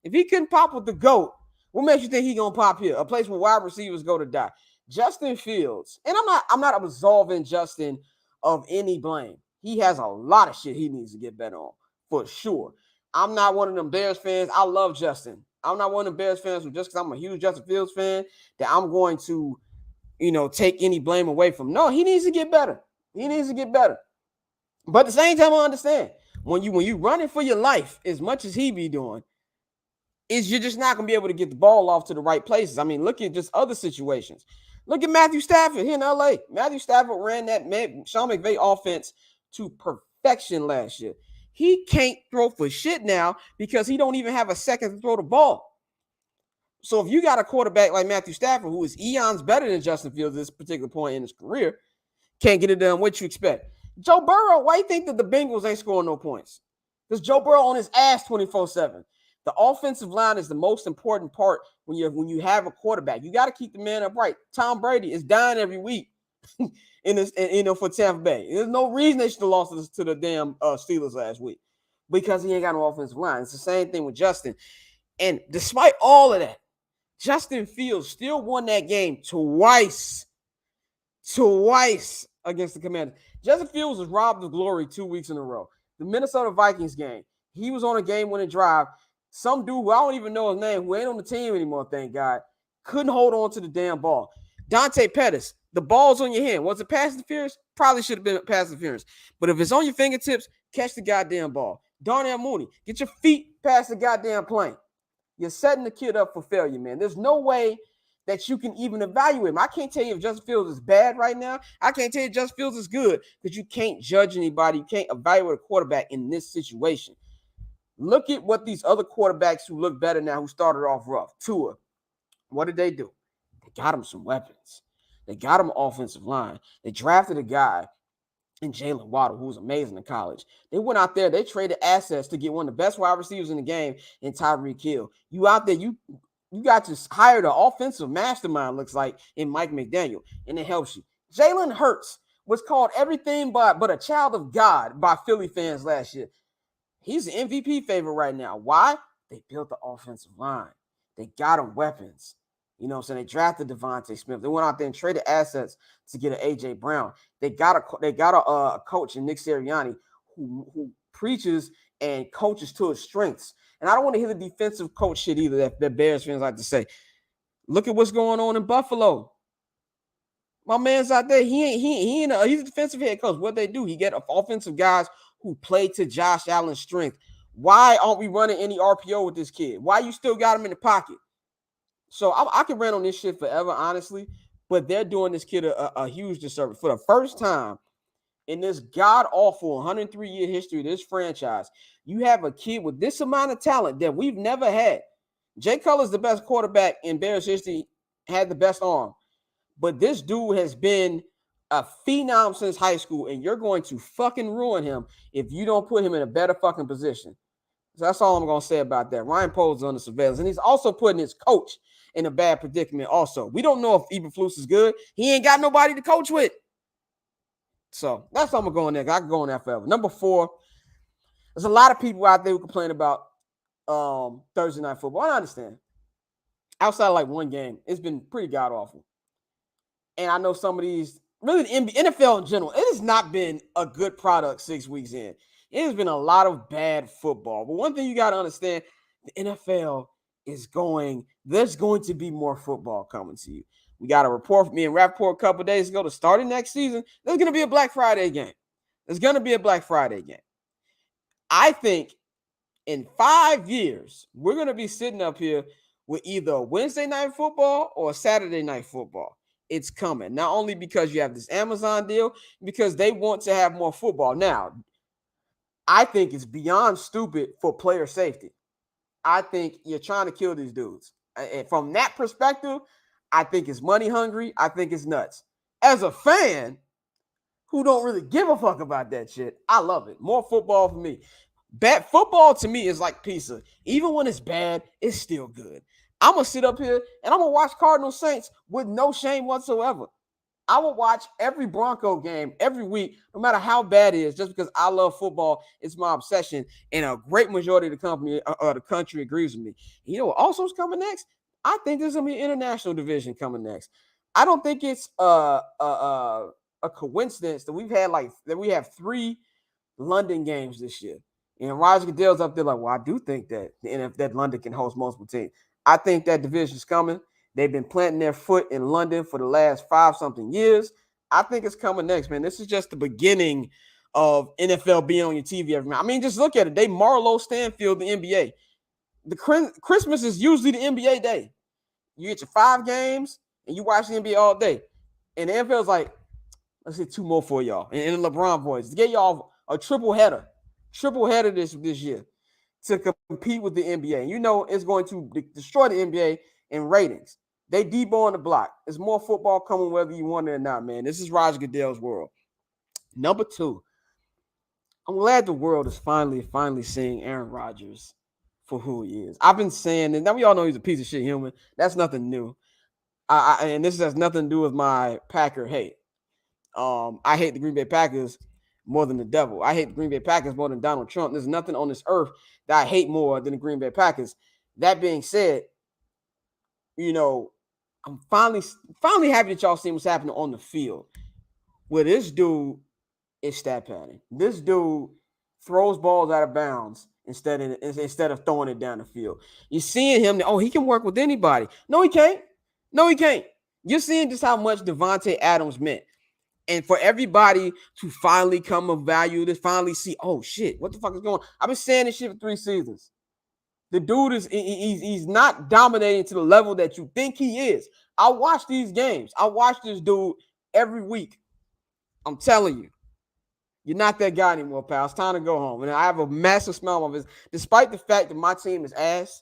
Speaker 2: If he couldn't pop with the GOAT, what makes you think he gonna pop here? A place where wide receivers go to die. Justin Fields, and I'm not absolving Justin of any blame. He has a lot of shit he needs to get better on, for sure. I'm not one of them Bears fans. I love Justin. I'm not one of them Bears fans who just because I'm a huge Justin Fields fan that I'm going to, take any blame away from. No, he needs to get better. But at the same time, I understand when you running for your life as much as he be doing, you're just not going to be able to get the ball off to the right places. I mean, look at just other situations. Look at Matthew Stafford here in LA. Matthew Stafford ran that Sean McVay offense to perfection last year. He can't throw for shit now because he don't even have a second to throw the ball. So if you got a quarterback like Matthew Stafford, who is eons better than Justin Fields at this particular point in his career, can't get it done, what you expect? Joe Burrow, why you think that the Bengals ain't scoring no points? Because Joe Burrow on his ass 24/7. The offensive line is the most important part when you have a quarterback. You got to keep the man upright. Tom Brady is dying every week for Tampa Bay. There's no reason they should have lost to the damn Steelers last week because he ain't got no offensive line. It's the same thing with Justin. And despite all of that, Justin Fields still won that game twice against the Commanders. Justin Fields was robbed of glory 2 weeks in a row. The Minnesota Vikings game, he was on a game-winning drive. Some dude who I don't even know his name, who ain't on the team anymore, thank God, couldn't hold on to the damn ball. Dante Pettis, the ball's on your hand. Was it pass interference? Probably should have been pass interference. But if it's on your fingertips, catch the goddamn ball. Darnell Mooney, get your feet past the goddamn plane. You're setting the kid up for failure, man. There's no way that you can even evaluate him. I can't tell you if Justin Fields is bad right now. I can't tell you if Justin Fields is good because you can't judge anybody. You can't evaluate a quarterback in this situation. Look at what these other quarterbacks who look better now, who started off rough. Tua, what did they do? They got him some weapons. They got him offensive line. They drafted a guy in Jalen Waddle, who was amazing in college. They went out there, they traded assets to get one of the best wide receivers in the game in Tyreek Hill. You out there, you got to hire the offensive mastermind, looks like, in Mike McDaniel, and it helps you. Jalen Hurts was called everything but a child of God by Philly fans last year. He's an MVP favorite right now. Why? They built the offensive line. They got him weapons. You know what I'm saying? They drafted Devontae Smith. They went out there and traded assets to get an A.J. Brown. They got a coach in Nick Sirianni who preaches and coaches to his strengths. And I don't want to hear the defensive coach shit either that Bears fans like to say. Look at what's going on in Buffalo. My man's out there. He's a defensive head coach. What they do, he get offensive guys who play to Josh Allen's strength. Why aren't we running any RPO with this kid? Why you still got him in the pocket? So I can rant on this shit forever, honestly, but they're doing this kid a huge disservice. For the first time in this god-awful 103-year history of this franchise, you have a kid with this amount of talent that we've never had. Jay Cutler's the best quarterback in Bears history, had the best arm. But this dude has been a phenom since high school, and you're going to fucking ruin him if you don't put him in a better fucking position. So that's all I'm going to say about that. Ryan Poles is under surveillance, and he's also putting his coach in a bad predicament also. We don't know if Eberflus is good. He ain't got nobody to coach with. So that's how I'm going to go in there. I can go on that forever. Number 4, there's a lot of people out there who complain about Thursday night football. I understand. Outside of like one game, it's been pretty god-awful. And I know some of these, really the NFL in general, it has not been a good product 6 weeks in. It has been a lot of bad football. But one thing you got to understand, the NFL is there's going to be more football coming to you. We got a report from me and Rappaport a couple days ago to start next season. There's going to be a Black Friday game. I think in 5 years, we're going to be sitting up here with either Wednesday night football or Saturday night football. It's coming. Not only because you have this Amazon deal, because they want to have more football. Now, I think it's beyond stupid for player safety. I think you're trying to kill these dudes. And from that perspective, I think it's money hungry. I think it's nuts. As a fan who don't really give a fuck about that shit, I love it. More football for me. Bad football to me is like pizza. Even when it's bad, it's still good. I'm going to sit up here and I'm going to watch Cardinals Saints with no shame whatsoever. I will watch every Bronco game every week, no matter how bad it is, just because I love football. It's my obsession, and a great majority of the country agrees with me. You know what also is coming next? I think there's going to be an international division coming next. I don't think it's a coincidence that we have 3 London games this year. And Roger Goodell's up there like, well, I do think that London can host multiple teams. I think that division's coming. They've been planting their foot in London for the last 5-something years. I think it's coming next, man. This is just the beginning of NFL being on your TV every night. I mean, just look at it. They Marlo Stanfield the NBA. The Christmas is usually the NBA day. You get your 5 games and you watch the NBA all day. And the NFL's like, let's get 2 more for y'all. And the LeBron boys, to get y'all a triple header. triple header this year to compete with the NBA. And you know it's going to destroy the NBA in ratings. They Debo on the block. There's more football coming whether you want it or not, man. This is Roger Goodell's world. Number two, I'm glad the world is finally seeing Aaron Rodgers for who he is. I've been saying, and now we all know he's a piece of shit human. That's nothing new. And this has nothing to do with my Packer hate. I hate the Green Bay Packers more than the devil. I hate the Green Bay Packers more than Donald Trump. There's nothing on this earth that I hate more than the Green Bay Packers. That being said, you know, I'm finally happy that y'all seen what's happening on the field. Where this dude is stat padding. This dude throws balls out of bounds instead of throwing it down the field. You're seeing him. Oh, he can work with anybody. No, he can't. No, he can't. You're seeing just how much Devontae Adams meant. And for everybody to finally come of value, to finally see, oh shit, what the fuck is going on? I've been saying this shit for 3 seasons. The dude he's not dominating to the level that you think he is. I watch these games. I watch this dude every week. I'm telling you, you're not that guy anymore, pal. It's time to go home. And I have a massive smile on this. Despite the fact that my team is ass,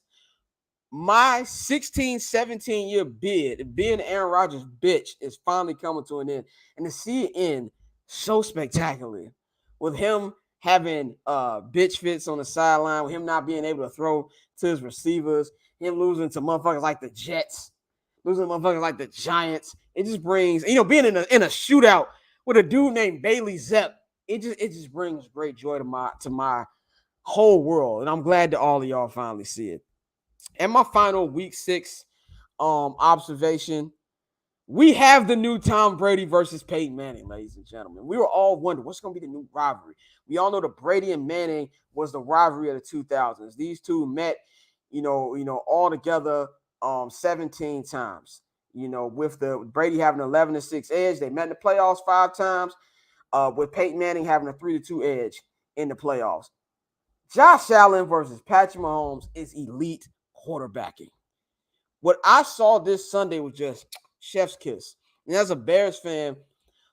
Speaker 2: my 16, 17-year bid, being Aaron Rodgers' bitch, is finally coming to an end. And to see it end so spectacularly, with him having bitch fits on the sideline, with him not being able to throw to his receivers, him losing to motherfuckers like the Jets, losing to motherfuckers like the Giants. It just brings, being in a shootout with a dude named Bailey Zepp, it just brings great joy to my whole world. And I'm glad that all of y'all finally see it. And my final week 6 observation, we have the new Tom Brady versus Peyton Manning, ladies and gentlemen. We were all wondering what's going to be the new rivalry. We all know the Brady and Manning was the rivalry of the 2000s. These two met, all together 17 times. With the Brady having 11-6 edge, they met in the playoffs 5 times. With Peyton Manning having a 3-2 edge in the playoffs. Josh Allen versus Patrick Mahomes is elite quarterbacking. What I saw this Sunday was just chef's kiss. And as a Bears fan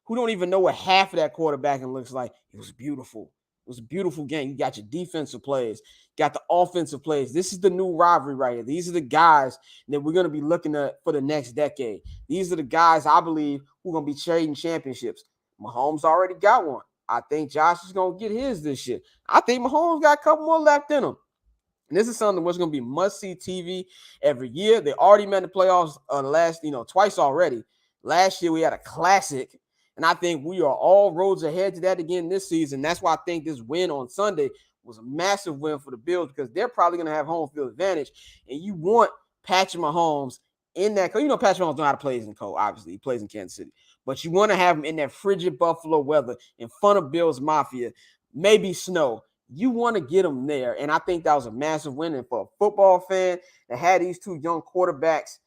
Speaker 2: who don't even know what half of that quarterbacking looks like, it was beautiful. It was a beautiful game. You got your defensive plays, got the offensive plays. This is the new rivalry right here. These are the guys that we're going to be looking at for the next decade. These are the guys I believe who are going to be trading championships. Mahomes already got one. I think Josh is going to get his this year. I think Mahomes got a couple more left in him. And this is something that's going to be must-see TV every year. They already met in the playoffs twice already. Last year we had a classic, and I think we are all roads ahead to that again this season. That's why I think this win on Sunday was a massive win for the Bills because they're probably going to have home field advantage, and you want Patrick Mahomes in that. Patrick Mahomes knows how to play in the cold. Obviously, he plays in Kansas City, but you want to have him in that frigid Buffalo weather in front of Bills Mafia, maybe snow. You want to get them there. And I think that was a massive win. And for a football fan that had these two young quarterbacks,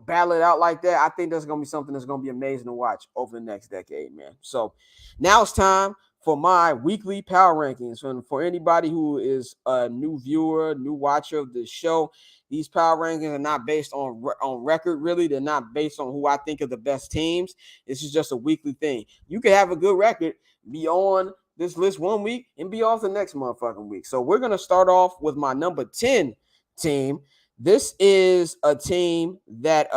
Speaker 2: battle it out like that, I think that's going to be something that's going to be amazing to watch over the next decade, man. So now it's time for my weekly power rankings. And for anybody who is a new viewer, new watcher of the show, these power rankings are not based on record, really. They're not based on who I think are the best teams. This is just a weekly thing. You can have a good record, be on this list one week and be off the next motherfucking week. So we're going to start off with my number 10 team. This is a team that,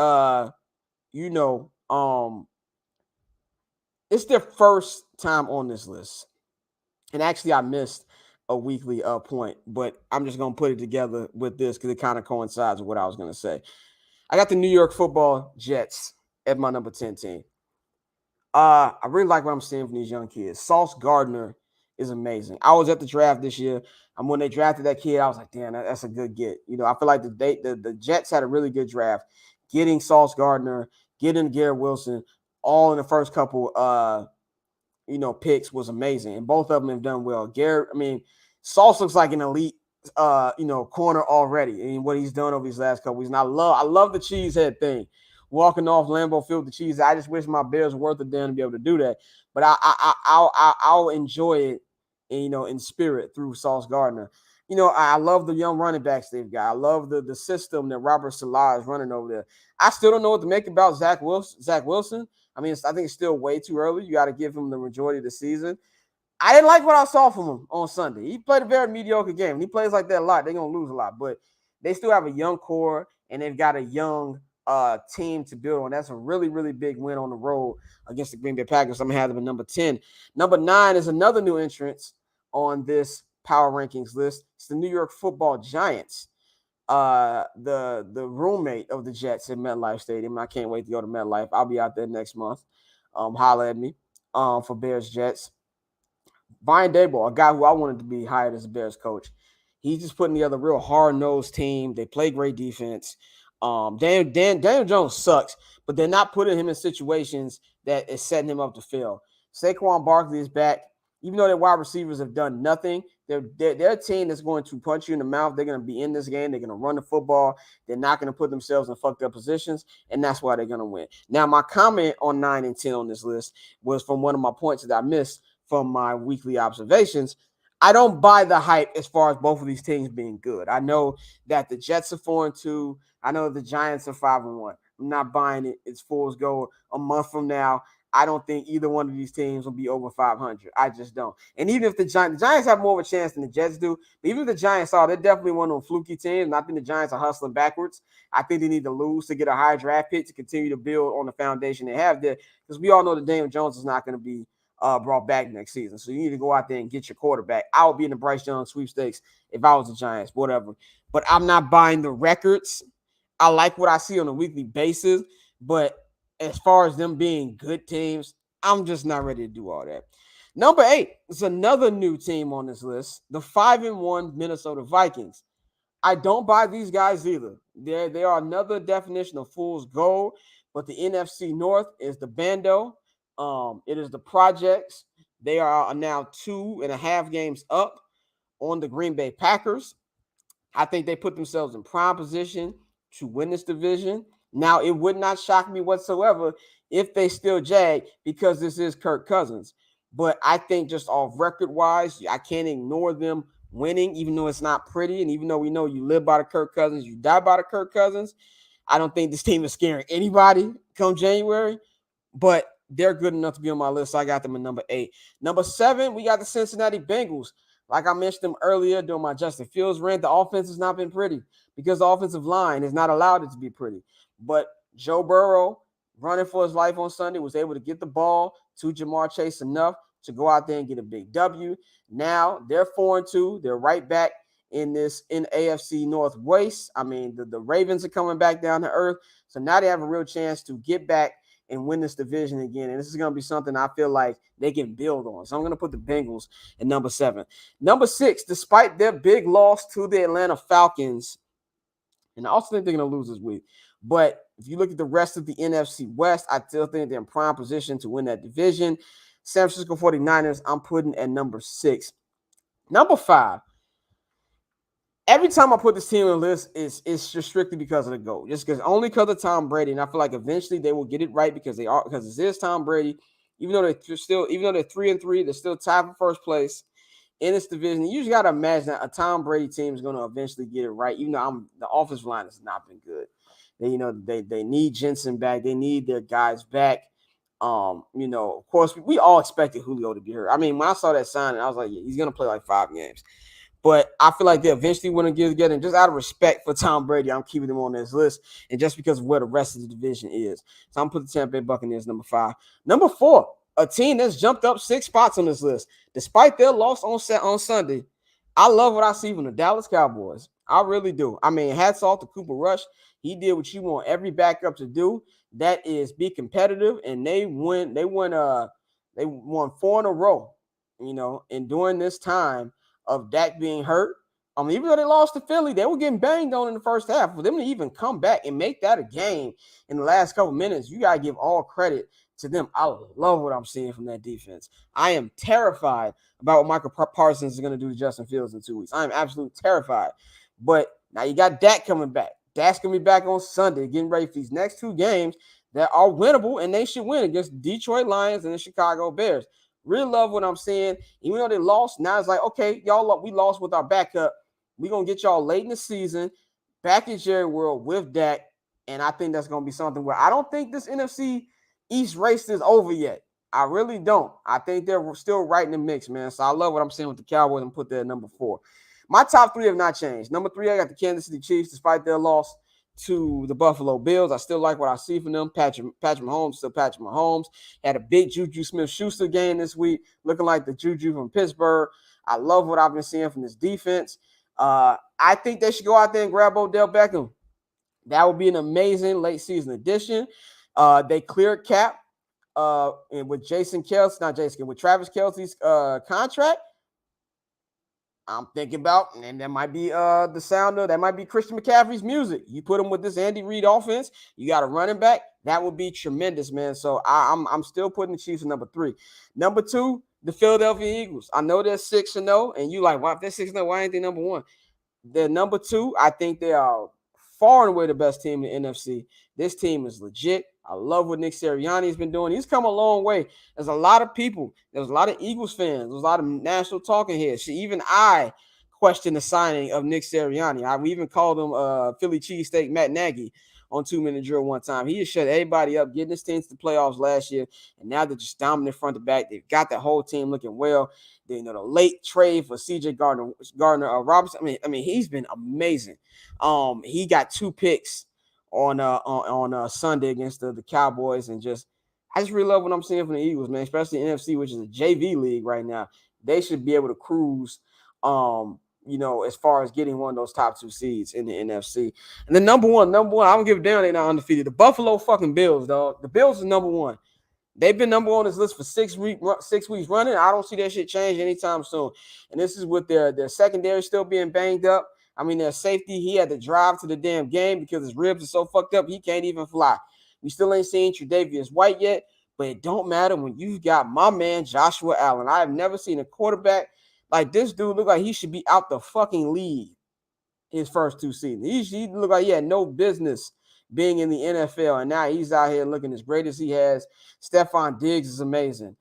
Speaker 2: it's their first time on this list. And actually I missed a weekly point, but I'm just going to put it together with this because it kind of coincides with what I was going to say. I got the New York Football Jets at my number 10 team. I really like what I'm seeing from these young kids. Sauce Gardner is amazing. I was at the draft this year. And when they drafted that kid, I was like, damn, that's a good get. I feel like the Jets had a really good draft. Getting Sauce Gardner, getting Garrett Wilson, all in the first couple picks was amazing. And both of them have done well. Sauce looks like an elite corner already. And what he's done over these last couple weeks. And I love the cheesehead thing. Walking off Lambeau Field with the cheese. I just wish my Bears were worth a damn to be able to do that. But I'll enjoy it, in spirit through Sauce Gardner. I love the young running backs they've got. I love the system that Robert Salah is running over there. I still don't know what to make about Zach Wilson. I think it's still way too early. You got to give him the majority of the season. I didn't like what I saw from him on Sunday. He played a very mediocre game. When he plays like that a lot, they're going to lose a lot. But they still have a young core, and they've got a young team to build on. That's a really, really big win on the road against the Green Bay Packers. I'm going to have them at number 10. Number 9 is another new entrance on this power rankings list. It's the New York Football Giants. The roommate of the Jets in MetLife Stadium. I can't wait to go to MetLife. I'll be out there next month. Holla at me for Bears Jets. Brian Daboll, a guy who I wanted to be hired as a Bears coach. He's just putting together a real hard-nosed team. They play great defense. Daniel Jones sucks, but they're not putting him in situations that is setting him up to fail. Saquon Barkley is back. Even though their wide receivers have done nothing, they're a team that's going to punch you in the mouth. They're going to be in this game. They're going to run the football. They're not going to put themselves in fucked up positions, and that's why they're going to win. Now, my comment on 9 and 10 on this list was from one of my points that I missed from my weekly observations. I don't buy the hype as far as both of these teams being good. I know that the Jets are 4-2. I know the Giants are 5-1. I'm not buying it. It's fool's gold. A month from now, I don't think either one of these teams will be over 500. I just don't. And even if the Giants have more of a chance than the Jets do, but even if the Giants are, they're definitely one of them fluky teams. And I think the Giants are hustling backwards. I think they need to lose to get a high draft pick to continue to build on the foundation they have there. Because we all know that Daniel Jones is not going to be brought back next season. So you need to go out there and get your quarterback. I would be in the Bryce Young sweepstakes if I was the Giants, whatever. But I'm not buying the records. I like what I see on a weekly basis, but as far as them being good teams, I'm just not ready to do all that. Number 8 is another new team on this list, the 5-1 Minnesota Vikings. I don't buy these guys either. They are another definition of fool's gold, but the NFC North is the Bando. It is the Projects. They are now 2.5 games up on the Green Bay Packers. I think they put themselves in prime position to win this division. Now, it would not shock me whatsoever if they still jag because this is Kirk Cousins. But I think just off record-wise, I can't ignore them winning, even though it's not pretty. And even though we know you live by the Kirk Cousins, you die by the Kirk Cousins. I don't think this team is scaring anybody come January. But they're good enough to be on my list. So I got them at number 8. Number 7, we got the Cincinnati Bengals. Like I mentioned them earlier during my Justin Fields rant, the offense has not been pretty because the offensive line has not allowed it to be pretty. But Joe Burrow, running for his life on Sunday, was able to get the ball to Jamar Chase enough to go out there and get a big W. Now they're 4-2. They're right back in AFC Northwest. I mean, the Ravens are coming back down to earth. So now they have a real chance to get back and win this division again. And this is going to be something I feel like they can build on. So I'm going to put the Bengals at number 7. Number 6, despite their big loss to the Atlanta Falcons, and I also think they're going to lose this week. But if you look at the rest of the NFC West, I still think they're in prime position to win that division. San Francisco 49ers, I'm putting at number 6. Number 5. Every time I put this team on the list, it's just strictly because of the GOAT. Just only because of Tom Brady. And I feel like eventually they will get it right because it is Tom Brady. Even though they're 3-3, they're still tied for first place in this division. You just gotta imagine that a Tom Brady team is gonna eventually get it right. Even though the offensive line has not been good. They need Jensen back. They need their guys back. Of course, we all expected Julio to be hurt. I mean, when I saw that sign, I was like, yeah, he's gonna play like 5 games. But I feel like they eventually want to get together. And just out of respect for Tom Brady, I'm keeping them on this list. And just because of where the rest of the division is. So I'm putting the Tampa Bay Buccaneers number 5. Number 4, a team that's jumped up 6 spots on this list. Despite their loss on Sunday, I love what I see from the Dallas Cowboys. I really do. I mean, hats off to Cooper Rush. He did what you want every backup to do. That is be competitive. And they won 4 in a row, and during this time of Dak being hurt. Even though they lost to Philly, they were getting banged on in the first half. For them to even come back and make that a game in the last couple minutes, you got to give all credit to them. I love what I'm seeing from that defense. I am terrified about what Michael Parsons is going to do to Justin Fields in 2 weeks. I am absolutely terrified. But now you got Dak coming back. Dak's going to be back on Sunday, getting ready for these next 2 games that are winnable, and they should win against the Detroit Lions and the Chicago Bears. Really love what I'm seeing. Even though they lost, now it's like, okay, y'all, we lost with our backup. We're going to get y'all late in the season, back in Jerry World with Dak, and I think that's going to be something where I don't think this NFC East race is over yet. I really don't. I think they're still right in the mix, man. So I love what I'm seeing with the Cowboys and put that at number 4. My top 3 have not changed. Number 3, I got the Kansas City Chiefs, despite their loss to the Buffalo Bills. I still like what I see from them. Patrick Mahomes, still Patrick Mahomes. Had a big Juju Smith-Schuster game this week, looking like the Juju from Pittsburgh. I love what I've been seeing from this defense. I think they should go out there and grab Odell Beckham. That would be an amazing late season addition. They cleared cap and with with Travis Kelce's contract. I'm thinking about, and that might be the sound of that might be Christian McCaffrey's music. You put him with this Andy Reid offense, you got a running back, that would be tremendous, man. So I'm still putting the Chiefs at number 3. Number 2, the Philadelphia Eagles. I know they're 6-0, and you like, why if they're 6-0, why ain't they number 1? They're number 2. I think they are far and away the best team in the NFC. This team is legit. I love what Nick Sirianni has been doing. He's come a long way. There's a lot of people. There's a lot of Eagles fans. There's a lot of national talking heads. Even I question the signing of Nick Sirianni. We even called him Philly cheesesteak Matt Nagy on 2-minute drill one time. He just shut everybody up, getting his team to the playoffs last year, and now they're just dominant front to back. They've got the whole team looking well. They, the late trade for C.J. Gardner Robinson. I mean, he's been amazing. He got 2 picks on Sunday against the Cowboys, and I just really love what I'm seeing from the Eagles, man, especially NFC, which is a JV league right now. They should be able to cruise, as far as getting one of those top 2 seeds in the NFC. And then number one, I don't give a damn they're not undefeated. The Buffalo fucking Bills, dog. The Bills is number 1. They've been number 1 on this list for 6 weeks running. I don't see that shit change anytime soon. And this is with their secondary still being banged up. I mean, their safety, he had to drive to the damn game because his ribs are so fucked up, he can't even fly. We still ain't seen Tre'Davious White yet, but it don't matter when you've got my man Joshua Allen. I have never seen a quarterback like this dude look like he should be out the fucking league his first 2 seasons. He looked like he had no business being in the NFL, and now he's out here looking as great as he has. Stephon Diggs is amazing.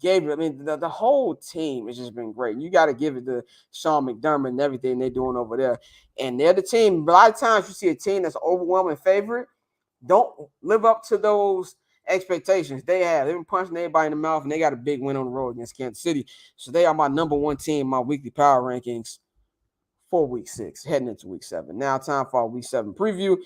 Speaker 2: Gabriel, I mean, the whole team has just been great. You got to give it to Sean McDermott and everything they're doing over there. And they're the team. A lot of times you see a team that's overwhelming favorite, don't live up to those expectations they have. They've been punching everybody in the mouth, and they got a big win on the road against Kansas City. So they are my number 1 team in my weekly power rankings for week 6, heading into week 7. Now, time for our week 7 preview.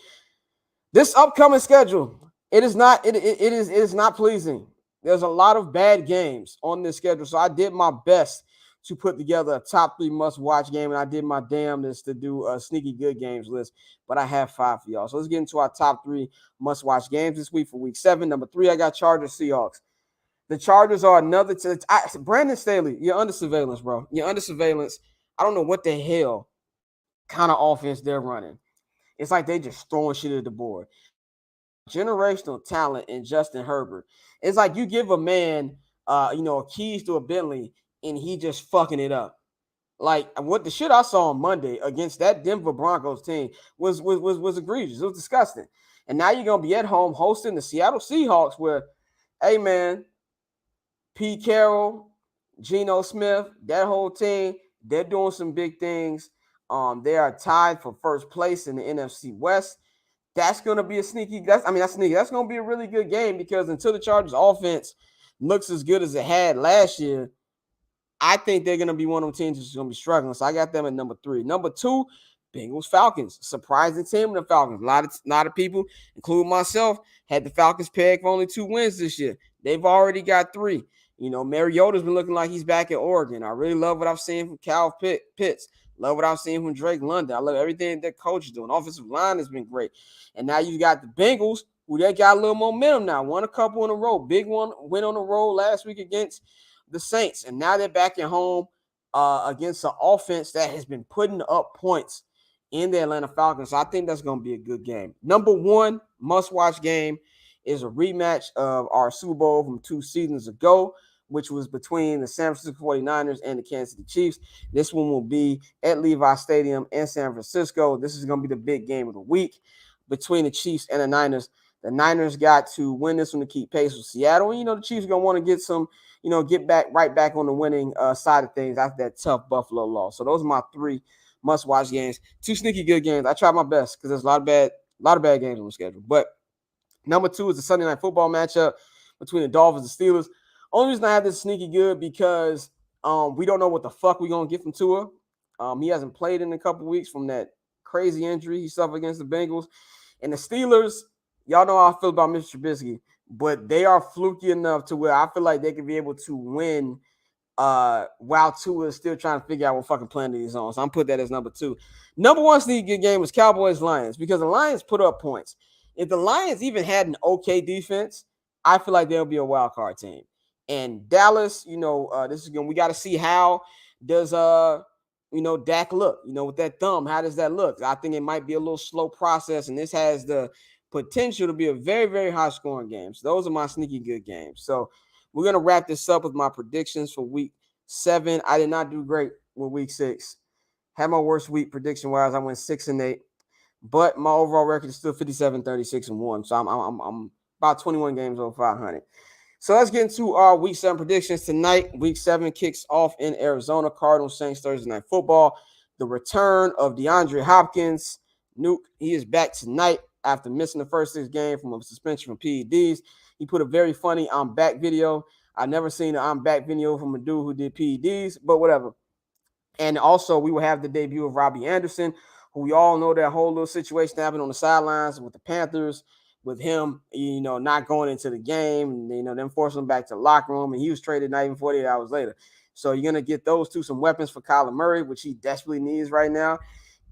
Speaker 2: This upcoming schedule, it is not pleasing. There's a lot of bad games on this schedule, so I did my best to put together a top 3 must-watch game, and I did my damnedest to do a sneaky good games list, but I have 5 for y'all. So let's get into our top 3 must-watch games this week for week 7. Number 3, I got Chargers Seahawks. The Chargers are another Brandon Staley, you're under surveillance, bro. You're under surveillance. I don't know what the hell kind of offense they're running. It's like they just throwing shit at the board. Generational talent in Justin Herbert. It's like you give a man, keys to a Bentley, and he just fucking it up. Like what the shit I saw on Monday against that Denver Broncos team was egregious. It was disgusting. And now you're gonna be at home hosting the Seattle Seahawks, where, hey man, Pete Carroll, Geno Smith, that whole team, they're doing some big things. They are tied for first place in the NFC West. That's going to be a sneaky. That's sneaky. That's going to be a really good game because until the Chargers offense looks as good as it had last year, I think they're going to be one of them teams that's going to be struggling. So I got them at number 3. Number 2, Bengals Falcons. Surprising team in the Falcons. A lot of people, including myself, had the Falcons pegged for only 2 wins this year. They've already got 3. Mariota's been looking like he's back at Oregon. I really love what I've seen from Cal Pitts. Love what I've seen from Drake London. I love everything that coach is doing. Offensive line has been great. And now you got the Bengals, who they got a little momentum now. Won a couple in a row. Big one win on the road last week against the Saints. And now they're back at home against an offense that has been putting up points in the Atlanta Falcons. So I think that's going to be a good game. Number 1 must-watch game is a rematch of our Super Bowl from 2 seasons ago, which was between the San Francisco 49ers and the Kansas City Chiefs. This one will be at Levi Stadium in San Francisco. This is going to be the big game of the week between the Chiefs and the Niners. The Niners got to win this one to keep pace with Seattle. And, the Chiefs are going to want to get some, get right back on the winning side of things after that tough Buffalo loss. So those are my 3 must-watch games. 2 sneaky good games. I tried my best because there's a lot of bad games on the schedule. But number 2 is the Sunday Night Football matchup between the Dolphins and Steelers. Only reason I have this sneaky good because we don't know what the fuck we're going to get from Tua. He hasn't played in a couple weeks from that crazy injury he suffered against the Bengals. And the Steelers, y'all know how I feel about Mr. Trubisky, but they are fluky enough to where I feel like they could be able to win while Tua is still trying to figure out what fucking planet he's on. So I'm put that as number 2. Number 1 sneaky good game was Cowboys-Lions because the Lions put up points. If the Lions even had an okay defense, I feel like they'll be a wild card team. And Dallas, this is going. We got to see how does Dak look. With that thumb, how does that look? I think it might be a little slow process, and this has the potential to be a very, very high scoring game. So those are my sneaky good games. So we're gonna wrap this up with my predictions for week 7. I did not do great with week 6. Had my worst week prediction wise. I went 6-8. But my overall record is still 57, 36, and 1. So I'm about 21 games over 500. So let's get into our week 7 predictions tonight. Week 7 kicks off in Arizona. Cardinals Saints Thursday Night Football. The return of DeAndre Hopkins. Nuke, he is back tonight after missing the first 6 games from a suspension from PEDs. He put a very funny I'm back video. I've never seen an I'm back video from a dude who did PEDs, but whatever. And also, we will have the debut of Robbie Anderson, who we all know that whole little situation happened on the sidelines with the Panthers, with him, not going into the game, and, them forcing him back to the locker room, and he was traded not even 48 hours later. So you're going to get those two, some weapons for Kyler Murray, which he desperately needs right now.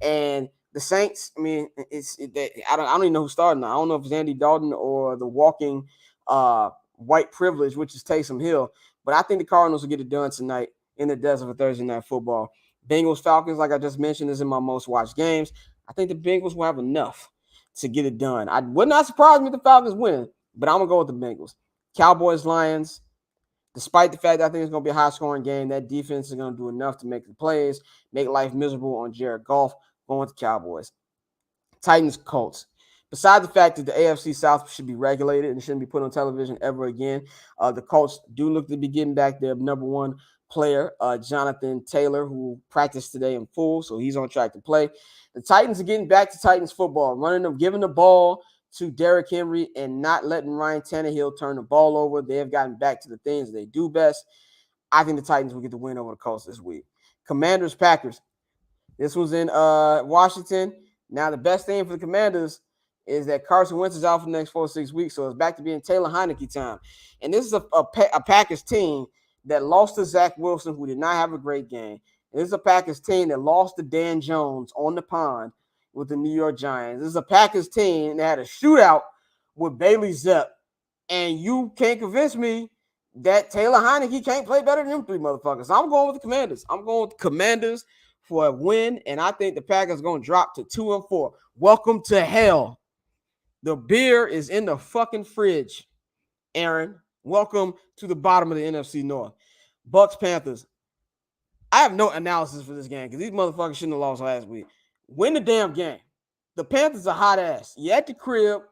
Speaker 2: And the Saints, I mean, I don't even know who's starting now. I don't know if it's Andy Dalton or the walking white privilege, which is Taysom Hill. But I think the Cardinals will get it done tonight in the desert for Thursday Night Football. Bengals Falcons, like I just mentioned, is in my most watched games. I think the Bengals will have enough to get it done. I would not surprise me if the Falcons win, but I'm gonna go with the Bengals. Cowboys Lions. Despite the fact that I think it's going to be a high-scoring game, that defense is going to do enough to make the plays, make life miserable on Jared Goff, going with the Cowboys. Titans Colts. Besides the fact that the AFC South should be regulated and shouldn't be put on television ever again, the Colts do look to be getting back their number 1 player, Jonathan Taylor, who practiced today in full, so he's on track to play. The Titans are getting back to Titans football, running them, giving the ball to Derrick Henry and not letting Ryan Tannehill turn the ball over. They have gotten back to the things they do best. I think the Titans will get the win over the Colts this week. Commanders, Packers. This was in Washington. Now, the best thing for the Commanders is that Carson Wentz is out for the next 4 or 6 weeks, so it's back to being Taylor Heineke time. And this is a Packers team that lost to Zach Wilson, who did not have a great game. And this is a Packers team that lost to Dan Jones on the pond with the New York Giants. This is a Packers team that had a shootout with Bailey Zapp. And you can't convince me that Taylor Heineke can't play better than them 3 motherfuckers. So I'm going with the Commanders. I'm going with the Commanders for a win, and I think the Packers are going to drop to 2-4. Welcome to hell. The beer is in the fucking fridge, Aaron. Welcome to the bottom of the NFC North. Bucks, Panthers. I have no analysis for this game because these motherfuckers shouldn't have lost last week. Win the damn game. The Panthers are hot ass. You at the crib.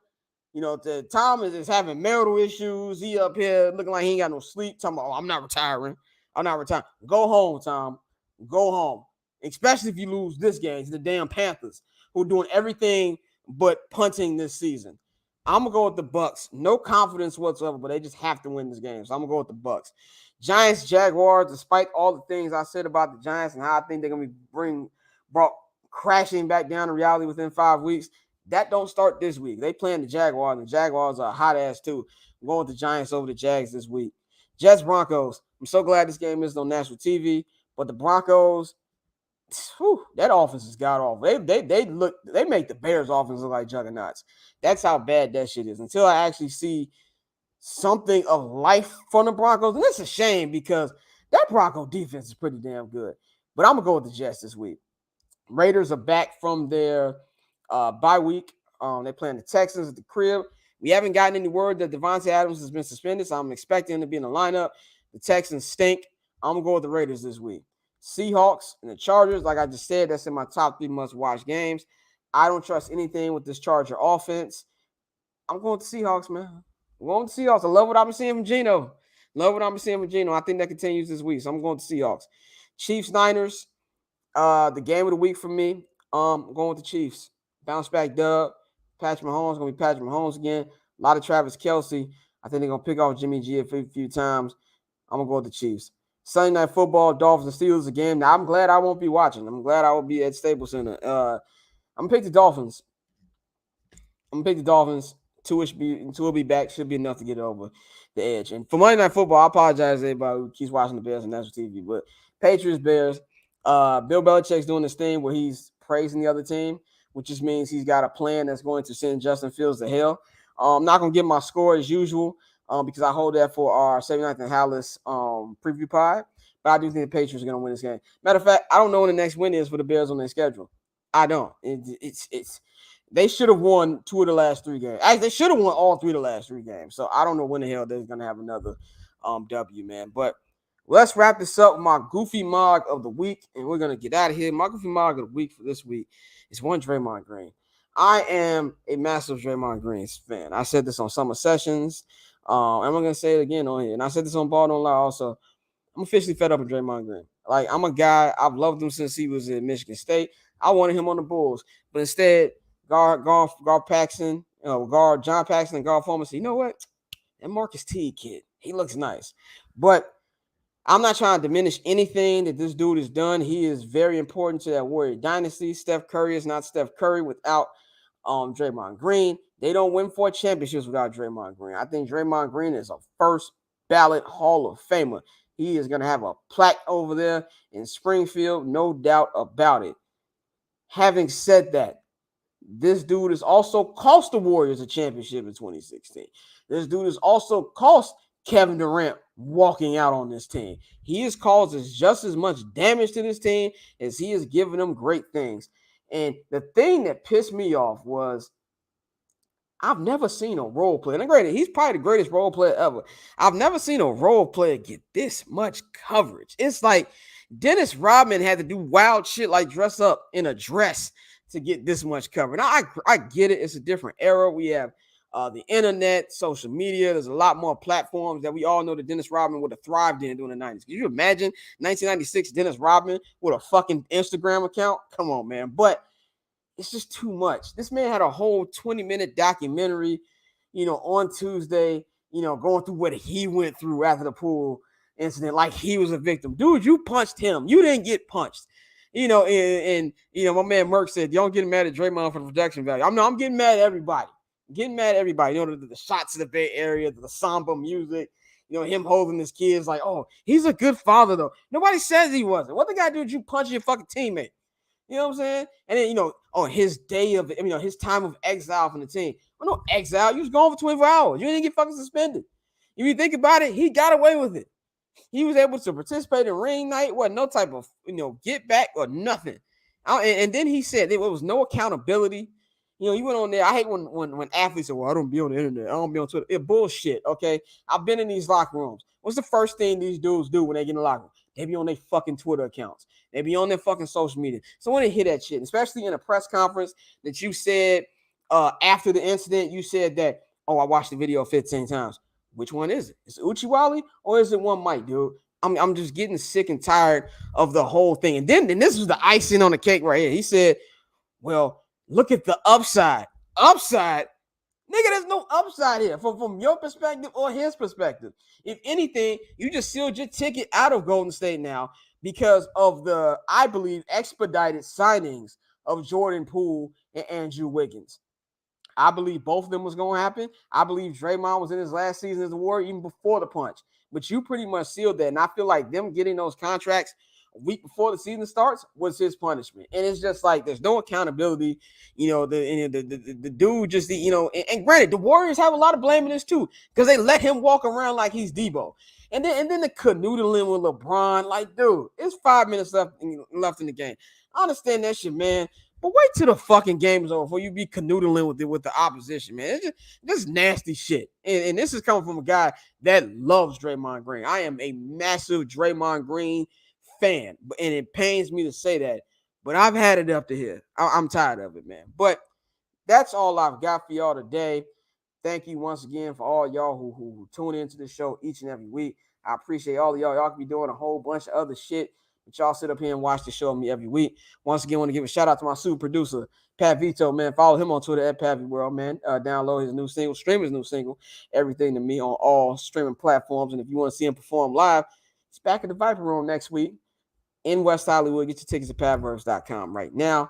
Speaker 2: Tom is having marital issues. He up here looking like he ain't got no sleep. Talking about, I'm not retiring. I'm not retiring. Go home, Tom. Go home. Especially if you lose this game to the damn Panthers, who are doing everything but punting this season. I'm going to go with the Bucks. No confidence whatsoever, but they just have to win this game. So I'm going to go with the Bucks. Giants, Jaguars, despite all the things I said about the Giants and how I think they're going to be brought crashing back down to reality within 5 weeks, that don't start this week. They playing the Jaguars, and the Jaguars are hot ass too. I'm going with the Giants over the Jags this week. Jets, Broncos. I'm so glad this game isn't on national TV, but the Broncos, that offense is god awful. They make the Bears offense look like juggernauts. That's how bad that shit is. Until I actually see something of life from the Broncos, and it's a shame because that Bronco defense is pretty damn good. But I'm gonna go with the Jets this week. Raiders are back from their bye week. They're playing the Texans at the crib. We haven't gotten any word that Devontae Adams has been suspended, so I'm expecting him to be in the lineup. The Texans stink. I'm gonna go with the Raiders this week. Seahawks and the Chargers, like I just said, that's in my top 3 must-watch games. I don't trust anything with this Charger offense. I'm going with the Seahawks, man. I'm going with the Seahawks. I love what I've been seeing from Geno. I think that continues this week, so I'm going with the Seahawks. Chiefs, Niners, the game of the week for me, I'm going with the Chiefs. Bounce back dub. Patrick Mahomes is going to be Patrick Mahomes again. A lot of Travis Kelce. I think they're gonna pick off Jimmy G a few times. I'm gonna go with the Chiefs. Sunday Night Football, Dolphins and Steelers again. Now, I'm glad I won't be watching. I'm glad I will be at Staples Center. I'm gonna pick the Dolphins. I'm gonna pick the Dolphins. Two will be back. Should be enough to get over the edge. And for Monday Night Football, I apologize to everybody who keeps watching the Bears on national TV. But Patriots, Bears. Bill Belichick's doing this thing where he's praising the other team, which just means he's got a plan that's going to send Justin Fields to hell. I'm not gonna get my score as usual because I hold that for our 79th and Hallis preview pod. But I do think the Patriots are gonna win this game. Matter of fact, I don't know when the next win is for the Bears on their schedule. I don't. It's they should have won 2 of the last 3 games. Actually, they should have won all 3 of the last 3 games. So I don't know when the hell they're gonna have another W, man. But let's wrap this up with my goofy mog of the week, and we're gonna get out of here. My goofy mog of the week for this week is one Draymond Green. I am a massive Draymond Green fan. I said this on Summer Sessions. And I'm gonna say it again on here. And I said this on Ball Don't Lie also. I'm officially fed up with Draymond Green. Like, I'm a guy, I've loved him since he was at Michigan State. I wanted him on the Bulls, but instead, guard Paxson, guard John Paxson and guard Foreman said, you know what? That Marcus T kid, he looks nice. But I'm not trying to diminish anything that this dude has done. He is very important to that Warrior dynasty. Steph Curry is not Steph Curry without Draymond Green. They don't win 4 championships without Draymond Green. I think Draymond Green is a first ballot Hall of Famer. He is going to have a plaque over there in Springfield, no doubt about it. Having said that, this dude has also cost the Warriors a championship in 2016. This dude has also cost Kevin Durant walking out on this team. He has caused just as much damage to this team as he has given them great things. And the thing that pissed me off was I've never seen a role player. And granted, he's probably the greatest role player ever. I've never seen a role player get this much coverage. It's like Dennis Rodman had to do wild shit like dress up in a dress to get this much coverage. Now, I get it. It's a different era. We have the internet, social media. There's a lot more platforms that we all know that Dennis Rodman would have thrived in during the 90s. Can you imagine 1996 Dennis Rodman with a fucking Instagram account? Come on, man. But it's just too much. This man had a whole 20-minute documentary, on Tuesday, going through what he went through after the pool incident, like he was a victim. Dude, you punched him. You didn't get punched. And my man Merck said, y'all getting mad at Draymond for the production value. I'm getting mad at everybody. The shots of the Bay Area, the samba music, him holding his kids like, oh, he's a good father, though. Nobody says he wasn't. What the guy did you punch your fucking teammate? You know what I'm saying? And then, his his time of exile from the team. Well, no exile. You was gone for 24 hours. You didn't get fucking suspended. If you think about it, he got away with it. He was able to participate in ring night. Wasn't no type of, get back or nothing. And then he said there was no accountability. He went on there. I hate when athletes say, well, I don't be on the internet. I don't be on Twitter. It's bullshit, okay? I've been in these locker rooms. What's the first thing these dudes do when they get in the locker room? They be on their fucking Twitter accounts. They be on their fucking social media. So when they hear that shit, especially in a press conference that you said after the incident, you said that, oh, I watched the video 15 times. Which one is it? Is it Uchiwali or is it one Mike, dude? I'm just getting sick and tired of the whole thing. And then this was the icing on the cake right here. He said, well, look at the upside. Upside? Nigga, there's no upside here from your perspective or his perspective. If anything, you just sealed your ticket out of Golden State now because of the, I believe, expedited signings of Jordan Poole and Andrew Wiggins. I believe both of them was going to happen. I believe Draymond was in his last season as a Warrior even before the punch. But you pretty much sealed that. And I feel like them getting those contracts a week before the season starts was his punishment. And it's just like there's no accountability. The dude just, and granted, the Warriors have a lot of blame in this too because they let him walk around like he's Debo. And then the canoodling with LeBron, like, dude, it's 5 minutes left in the game. I understand that shit, man. But wait till the fucking game is over before you be canoodling with the opposition, man. It's just nasty shit. And this is coming from a guy that loves Draymond Green. I am a massive Draymond Green fan, and it pains me to say that. But I've had it up to here. I'm tired of it, man. But that's all I've got for y'all today. Thank you once again for all y'all who tune into the show each and every week. I appreciate all of y'all. Y'all can be doing a whole bunch of other shit But y'all sit up here and watch the show with me every week. Once again, I want to give a shout out to my super producer, Pat Vito, man. Follow him on Twitter at PatVWorld, man. Download his new single, stream his new single, Everything to Me, on all streaming platforms. And if you want to see him perform live, he's back at the Viper Room next week in West Hollywood. Get your tickets at patverse.com right now.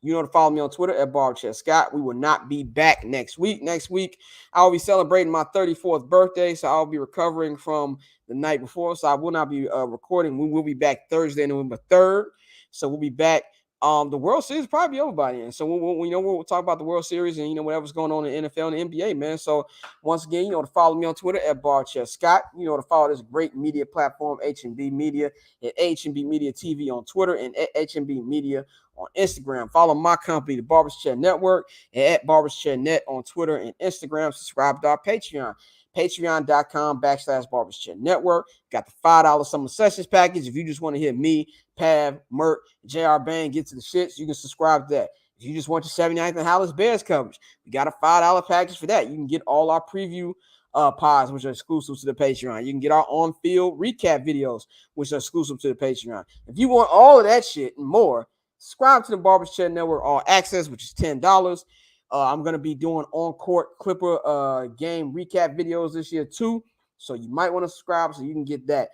Speaker 2: You know to follow me on Twitter at BarberChairScott. We will not be back next week. Next week, I'll be celebrating my 34th birthday, so I'll be recovering from the night before, so I will not be recording. We will be back Thursday, November 3rd, so we'll be back. The World Series will probably be over by then, so we'll talk about the World Series and whatever's going on in the NFL and the NBA, man. So once again, to follow me on Twitter at BarberChairScott. To follow this great media platform, H&B Media, at H&B Media TV on Twitter and at H&B Media on Instagram. Follow my company, the Barbers Chair Network, and at Barbers Chair Net on Twitter and Instagram. Subscribe to our Patreon, patreon.com/Barbers Chair Network. Got the $5 Summer Sessions package. If you just want to hear me, Pav, Mert, JR Bang get to the shits, you can subscribe to that. If you just want your 79th and Hollis Bears coverage, we got a $5 package for that. You can get all our preview pods, which are exclusive to the Patreon. You can get our on-field recap videos, which are exclusive to the Patreon. If you want all of that shit and more, subscribe to the Barbers Chair Network All Access, which is $10. I'm going to be doing on-court Clipper game recap videos this year too, so you might want to subscribe so you can get that.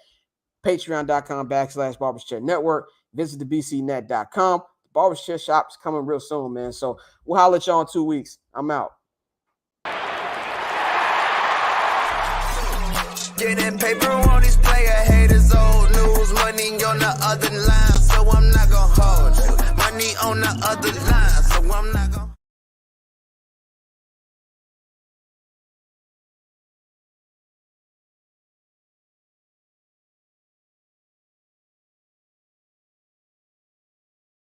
Speaker 2: Patreon.com/Barbers Chair Network. Visit thebcnet.com. The Barbers Chair Shop is coming real soon, man. So we'll holler at y'all in 2 weeks. I'm out.
Speaker 1: Getting paper on these player haters, old news, money on the other line, so I'm not gonna hold you. Money on the other line, so I'm not